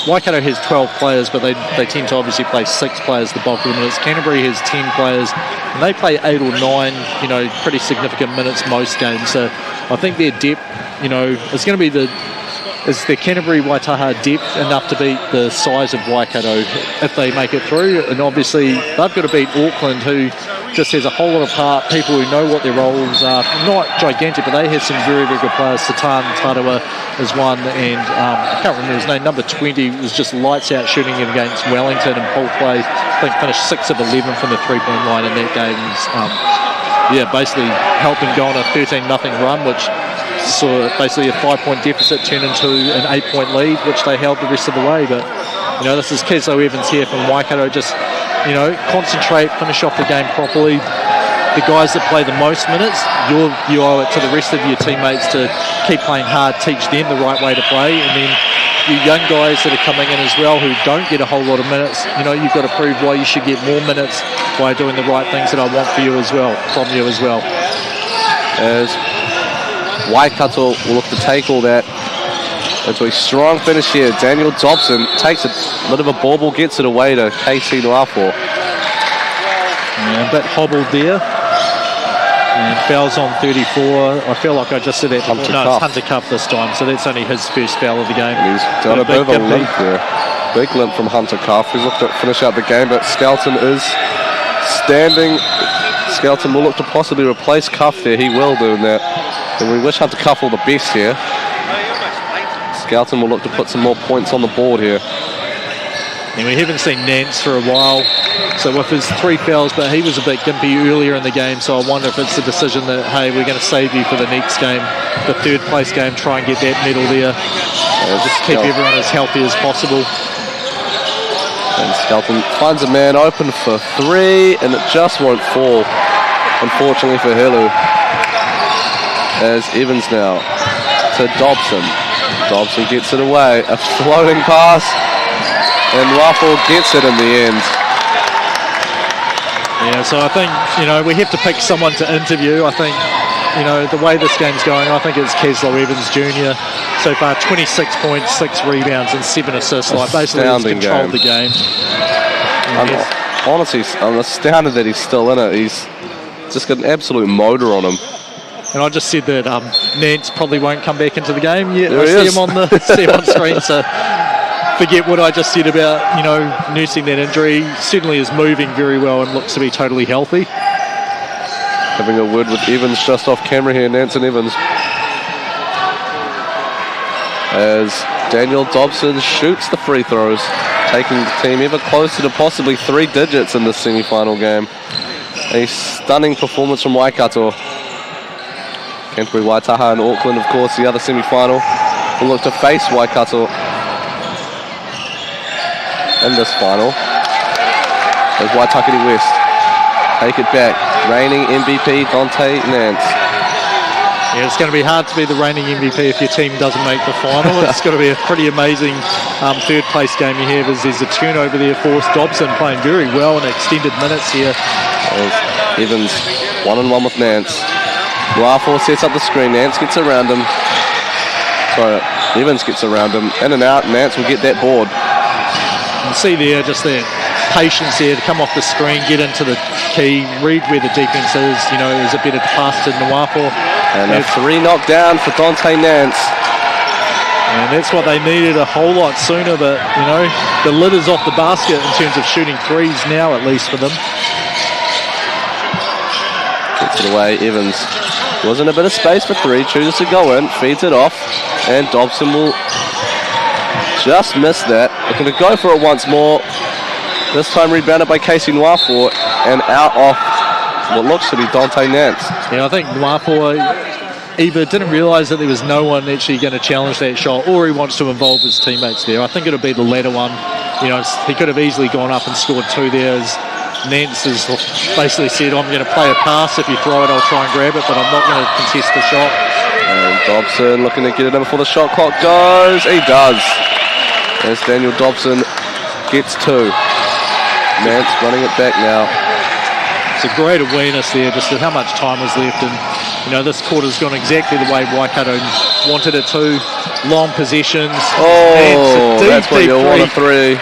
Waikato has 12 players, but they tend to obviously play 6 players the bulk of the minutes. Canterbury has 10 players, and they play 8 or 9, pretty significant minutes most games. So I think their depth, it's going to be the Canterbury Waitaha depth enough to beat the size of Waikato if they make it through. And obviously they've got to beat Auckland, who just has a whole lot of people who know what their roles are. Not gigantic, but they have some very, very good players. Satan Tarawa is one, and I can't remember his name. Number 20 was just lights out shooting it against Wellington, and Paul Play, I think, finished 6 of 11 from the three-point line in that game. Basically helping go on a 13-0 run, which saw basically a 5-point deficit turn into an 8-point lead, which they held the rest of the way. But this is Keslo Evans here from Waikato. Just concentrate, finish off the game properly. The guys that play the most minutes, you owe it to the rest of your teammates to keep playing hard, teach them the right way to play, and then you young guys that are coming in as well who don't get a whole lot of minutes, you've got to prove why you should get more minutes by doing the right things that I want for you as well, from you as well. As Waikato will look to take all that into a strong finish here. Daniel Dobson takes a bit of a bauble, gets it away to KC Nuafor. A bit hobbled there. And fouls on 34. I feel like I just said that before. It's Hunter Cuff this time, so that's only his first foul of the game. And he's done a bit of a limp there. Big limp from Hunter Cuff. He's looked to finish out the game, but Skelton is standing. Skelton will look to possibly replace Cuff there. He will do that. And we wish Hunter Cuff all the best here. Skelton will look to put some more points on the board here. And we haven't seen Nance for a while. So with his 3 fouls, but he was a bit gimpy earlier in the game, so I wonder if it's a decision that, hey, we're going to save you for the next game, the 3rd place game, try and get that medal there. Just keep everyone as healthy as possible. And Skelton finds a man open for 3, and it just won't fall, unfortunately for Helu. As Evans now to Dobson. Dobson gets it away, a floating pass, and Waffle gets it in the end. Yeah, so I think, we have to pick someone to interview. I think, the way this game's going, I think it's Keslo Evans Jr. So far, 26 points, 6 rebounds, and 7 assists. Basically, he's controlled the game. Honestly, I'm astounded that he's still in it. He's just got an absolute motor on him. And I just said that Nance probably won't come back into the game yet. I see him on screen, so forget what I just said about, nursing that injury. Certainly is moving very well and looks to be totally healthy. Having a word with Evans just off camera here, Nance and Evans. As Daniel Dobson shoots the free throws, taking the team ever closer to possibly 3 digits in this semi-final game. A stunning performance from Waikato. Canterbury, Waitaha and Auckland, of course, the other semi-final, will look to face Waikato in this final. As Waitakere West take it back. Reigning MVP Dante Nance. Yeah, it's going to be hard to be the reigning MVP if your team doesn't make the final. It's going to be a pretty amazing 3rd place game you have, as there's a turnover there for us. Dobson playing very well in extended minutes here. As Evans 1-on-1 with Nance. Nuafor sets up the screen. Nance gets around him. Sorry, Evans gets around him. In and out. Nance will get that board. You see there just that patience there to come off the screen, get into the key, read where the defense is. Is it better to pass to Nuafor? And a 3 knocked down for Dante Nance. And that's what they needed a whole lot sooner, but, the lid is off the basket in terms of shooting threes now, at least for them. Gets it away, Evans. Was in a bit of space for three, chooses to go in, feeds it off, and Dobson will just miss that. Looking to go for it once more. This time rebounded by Casey Nwafor and out off what looks to be Dante Nance. Yeah, I think Nwafor either didn't realise that there was no one actually going to challenge that shot, or he wants to involve his teammates there. I think it'll be the latter one. You know, he could have easily gone up and scored two there, as Nance has basically said, I'm going to play a pass. If you throw it, I'll try and grab it, but I'm not going to contest the shot. And Dobson looking to get it in before the shot clock goes. He does. As Daniel Dobson gets two. Nance running it back now. It's a great awareness there, just at how much time was left, and you know this quarter's gone exactly the way Waikato wanted it to. Long possessions. Oh, that's what you want a three.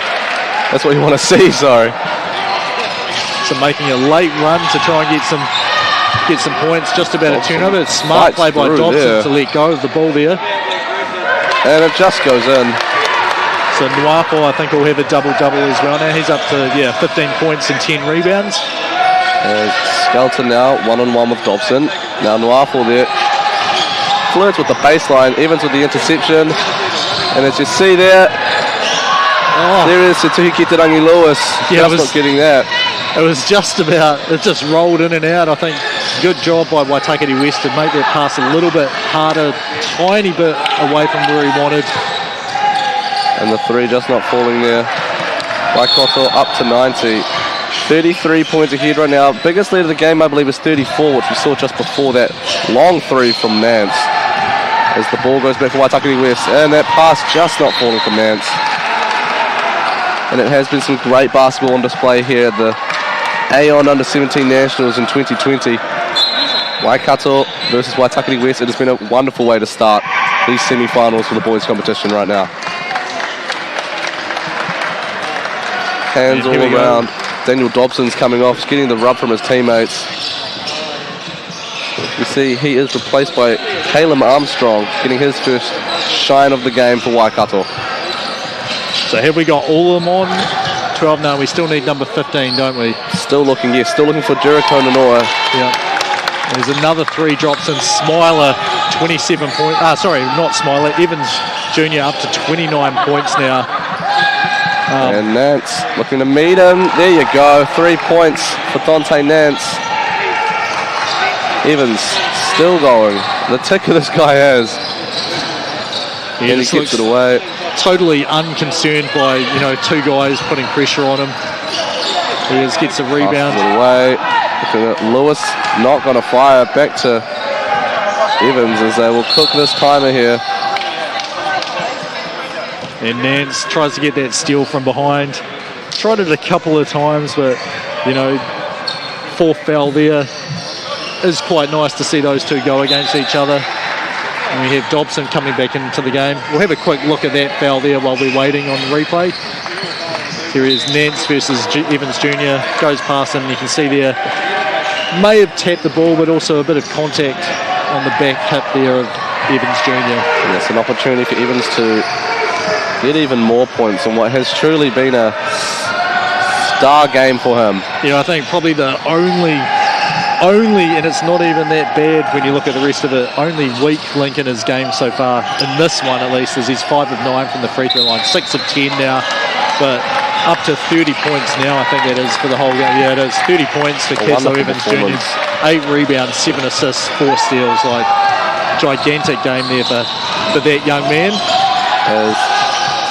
That's what you want to see. Sorry. So making a late run to try and get some points. Just about a turnover. It's smart play by Dobson to let go of the ball there, and it just goes in. So Nwafor, I think, will have a double-double as well now. He's up to 15 points and 10 rebounds. Skelton now one-on-one with Dobson. Now Nwafor there flirts with the baseline, Evans with the interception, and as you see there, there is Tuhi Kitarangi Lewis. Just not getting that. It was just about, it just rolled in and out. I think good job by Waitakere West to make that pass a little bit harder, tiny bit away from where he wanted. And the three just not falling there. Waikato up to 90. 33 points ahead right now. Biggest lead of the game, I believe, is 34, which we saw just before that long three from Nance. As the ball goes back for Waitakere West. And that pass just not falling from Nance. And it has been some great basketball on display here at the Aon Under-17 Nationals in 2020. Waikato versus Waitakere West. It has been a wonderful way to start these semi-finals for the boys competition right now. Hands all around. Daniel Dobson's coming off, getting the rub from his teammates. You see he is replaced by Caleb Armstrong, getting his first shine of the game for Waikato. So have we got all of them on? 12 now. We still need number 15, don't we? Still looking for Jericho Nanoa. Yeah. There's another three drops in. Smiler, 27 points. Sorry, not Smiler. Evans Jr. up to 29 points now. And Nance looking to meet him. There you go. 3 points for Dante Nance. Evans still going. The ticker this guy has. Yeah, and he gets it away. Totally unconcerned by, you know, two guys putting pressure on him. He just gets a rebound. Away. Lewis not going to fire. Back to Evans as they will cook this timer here. And Nance tries to get that steal from behind. Tried it a couple of times, but, you know, fourth foul there. It's quite nice to see those two go against each other. And we have Dobson coming back into the game. We'll have a quick look at that foul there while we're waiting on the replay. Here is Nance versus Evans Jr. Goes past him, and you can see there, may have tapped the ball, but also a bit of contact on the back hip there of Evans Jr. Yes, an opportunity for Evans to get even more points in what has truly been a star game for him. Yeah, I think probably the only, and it's not even that bad when you look at the rest of it, only weak link in his game so far, in this one at least, is he's 5 of 9 from the free throw line, 6 of 10 now, but up to 30 points now, I think that is for the whole game. Yeah, it is 30 points for Keslo Evans Jr. 8 rebounds, 7 assists, 4 steals, like gigantic game there for that young man. As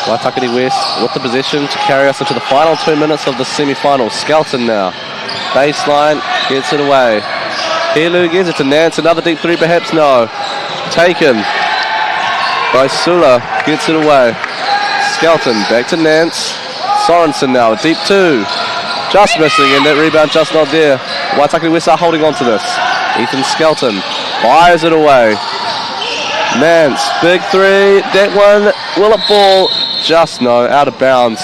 Waitakere West with the possession to carry us into the final 2 minutes of the semi-final. Skelton now. Baseline, gets it away. Helu gives it to Nance. Another deep three perhaps? No. Taken by Sula. Gets it away. Skelton back to Nance. Sorensen now. A deep two. Just missing, and that rebound just not there. Waitakere West are holding on to this. Ethan Skelton fires it away. Nance, big three. That one, will it fall? Just no, out of bounds.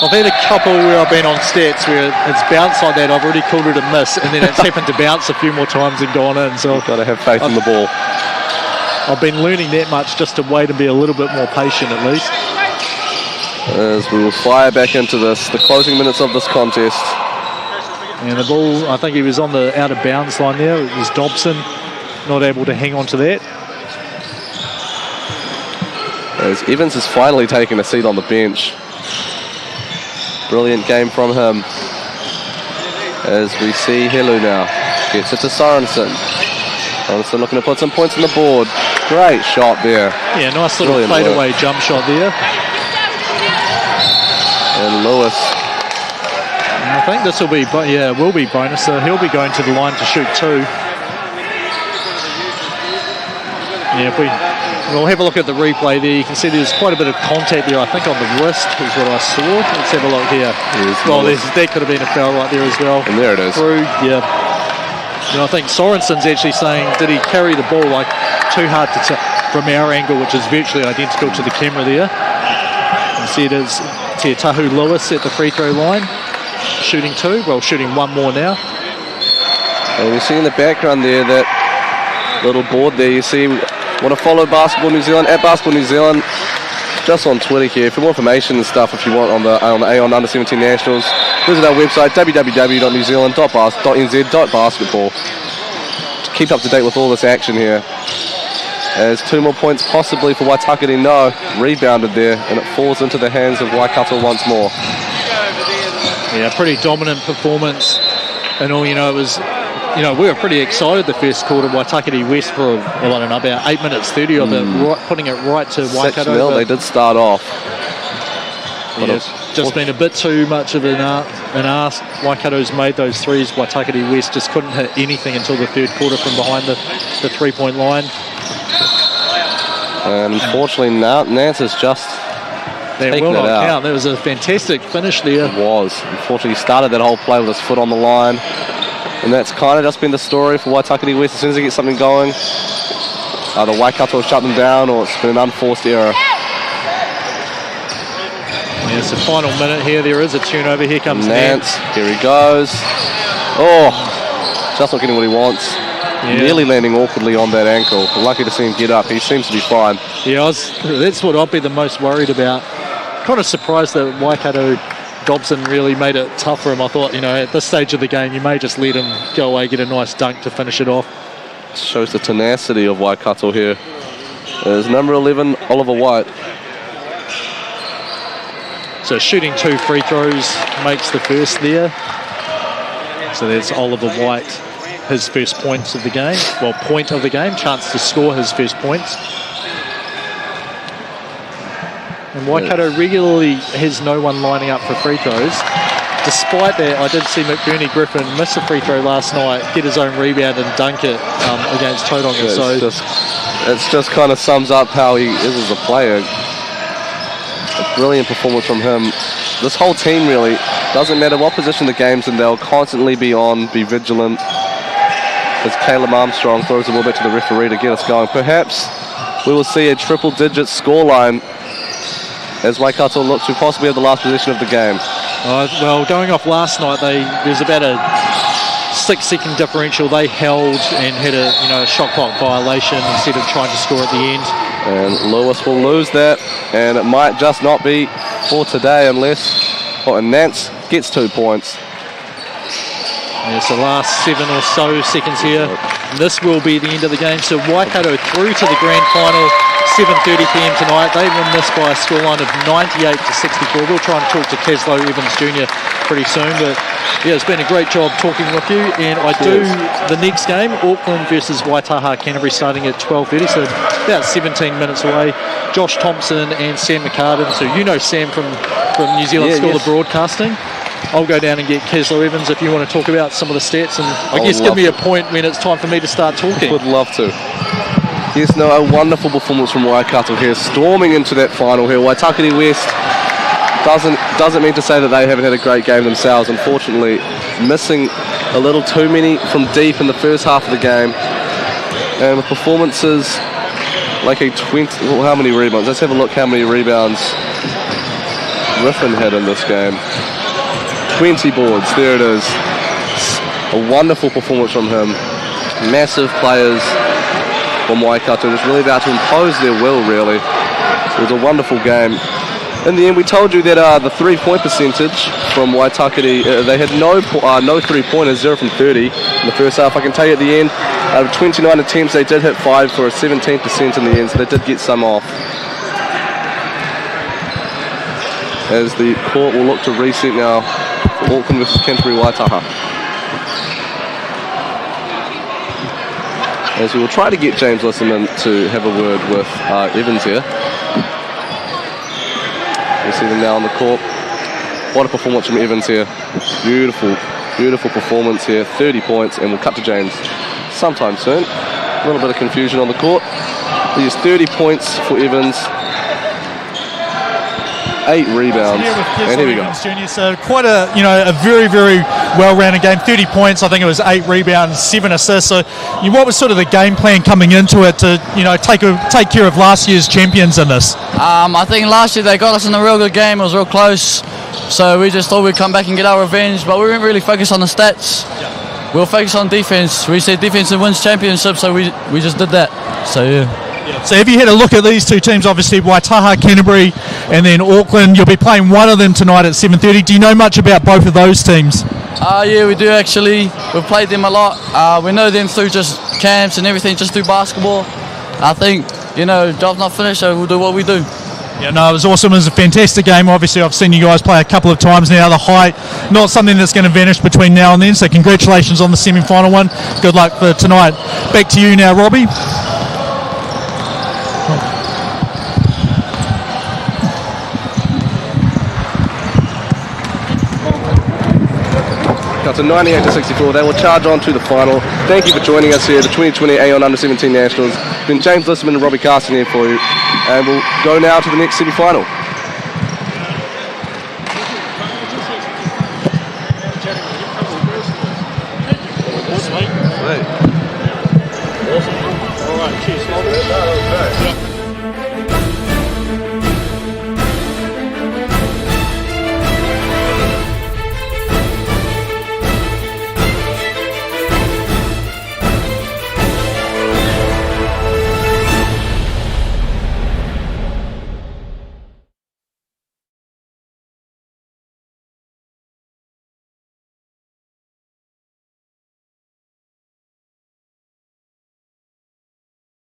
I've had a couple where I've been on stats where it's bounced like that. I've already called it a miss, and then it's happened to bounce a few more times and gone in. So you've got to have faith in the ball. I've been learning that much just to wait and be a little bit more patient at least. As we will fire back into this, the closing minutes of this contest. And the ball, I think he was on the out of bounds line there. It was Dobson. not able to hang on to that. As Evans is finally taking a seat on the bench. Brilliant game from him. As we see Helu now. Gets it to Sorensen. Sorensen looking to put some points on the board. Great shot there. Yeah, nice little Brilliant fadeaway jump shot there. And Lewis. And I think this will be, will be bonus. So he'll be going to the line to shoot 2. Yeah, we'll have a look at the replay there. You can see there's quite a bit of contact there, I think, on the wrist is what I saw. Let's have a look here. That could have been a foul right there as well. And there it is. Through, yeah. And I think Sorensen's actually saying, did he carry the ball like too hard from our angle, which is virtually identical to the camera there. You see it is Te Tahu Lewis at the free throw line, shooting 2. Well, shooting 1 more now. And you see in the background there that little board there. You see, want to follow Basketball New Zealand at Basketball New Zealand, just on Twitter here. For more information and stuff, if you want on the Aon Under-17 Nationals, visit our website www.newzealand.nz.basketball to keep up to date with all this action here. As 2 more points possibly for Waitakere. No, rebounded there, and it falls into the hands of Waikato once more. Yeah, pretty dominant performance. And all, it was, we were pretty excited the first quarter. Waitakere West for, about 8 minutes 30 of it, putting it right to Waikato. 6-0, they did start off. Yeah, it's just been a bit too much of an ask. Waikato's made those threes. Waitakere West just couldn't hit anything until the third quarter from behind the 3-point line. And unfortunately, Nance has just taken it out. Count. That was a fantastic finish there. It was. Unfortunately, he started that whole play with his foot on the line. And that's kind of just been the story for Waitakere West. As soon as they get something going, either Waikato will shut them down or it's been an unforced error. Yeah, it's the final minute here. There is a turnover. Here comes Nance. Here he goes. Oh, just not getting what he wants. Yeah. Nearly landing awkwardly on that ankle. Lucky to see him get up. He seems to be fine. Yeah, that's what I'd be the most worried about. Kind of surprised that Waikato Dobson really made it tough for him. I thought, at this stage of the game, you may just let him go away, get a nice dunk to finish it off. Shows the tenacity of Waikato here. There's number 11, Oliver White. So shooting 2 free throws, makes the first there. So there's Oliver White, his first points of the game. Well, point of the game, chance to score his first points. And Waikato regularly has no one lining up for free throws. Despite that, I did see McBurney Griffin miss a free throw last night, get his own rebound and dunk it against Tauranga. Yeah, it just kind of sums up how he is as a player. A brilliant performance from him. This whole team really, doesn't matter what position the game's in, they'll constantly be on, be vigilant. As Caleb Armstrong throws the ball back to the referee to get us going. Perhaps we will see a triple-digit scoreline as Waikato looks to possibly have the last position of the game. Well, going off last night, there's about a 6-second differential. They held and had a shot clock violation instead of trying to score at the end. And Lewis will lose that, and it might just not be for today unless Nance gets 2 points. It's the last 7 or so seconds here. And this will be the end of the game. So Waikato through to the grand final, 7:30 p.m. tonight. They win this by a scoreline of 98-64. We'll try and talk to Caslow Evans Jr. pretty soon. But yeah, it's been a great job talking with you. And the next game, Auckland versus Waitaha Canterbury, starting at 12:30. So about 17 minutes away. Josh Thompson and Sam McCartan. So Sam from New Zealand School of Broadcasting. I'll go down and get Caslow Evans if you want to talk about some of the stats, and I guess give me a point when it's time for me to start talking. Would love to. Yes, a wonderful performance from Waikato here, storming into that final here. Waitakere West doesn't mean to say that they haven't had a great game themselves. Unfortunately, missing a little too many from deep in the first half of the game, and with performances like a 20. Well, how many rebounds? Let's have a look. How many rebounds Griffin had in this game? 20 boards, there it is. A wonderful performance from him. Massive players from Waikato, just really about to impose their will, really. It was a wonderful game. in the end, we told you that the 3-point percentage from Waitakere, they had no 3-pointers, 0 from 30 in the first half. I can tell you at the end, out of 29 attempts, they did hit 5 for a 17% in the end, so they did get some off. As the court will look to reset now for Auckland versus Canterbury Waitaha. As we will try to get James Lisserman to have a word with Evans here. We see them now on the court. What a performance from Evans here. Beautiful, beautiful performance here. 30 points, and we'll cut to James sometime soon. A little bit of confusion on the court. There's 30 points for Evans. 8 rebounds, and here we go. Junior, so quite a a very, very well-rounded game. 30 points, I think it was 8 rebounds, 7 assists. So, what was sort of the game plan coming into it to take care of last year's champions in this? I think last year they got us in a real good game. It was real close, so we just thought we'd come back and get our revenge. But we weren't really focused on the stats. We'll focus on defense. We said defense wins championships, so we just did that. So yeah. So have you had a look at these two teams, obviously Waitaha, Canterbury, and then Auckland? You'll be playing one of them tonight at 7:30. Do you know much about both of those teams? Yeah, we do actually. We've played them a lot. We know them through just camps and everything, just through basketball. I think, job's not finished, so we'll do what we do. Yeah, no, it was awesome. It was a fantastic game. Obviously, I've seen you guys play a couple of times now. The height, not something that's going to vanish between now and then, so congratulations on the semi-final one. Good luck for tonight. Back to you now, Robbie. Got to 98-64. They will charge on to the final. Thank you for joining us here, the 2020 Aon Under-17 Nationals. Been James Lisserman and Robbie Carson here for you. And we'll go now to the next semi-final.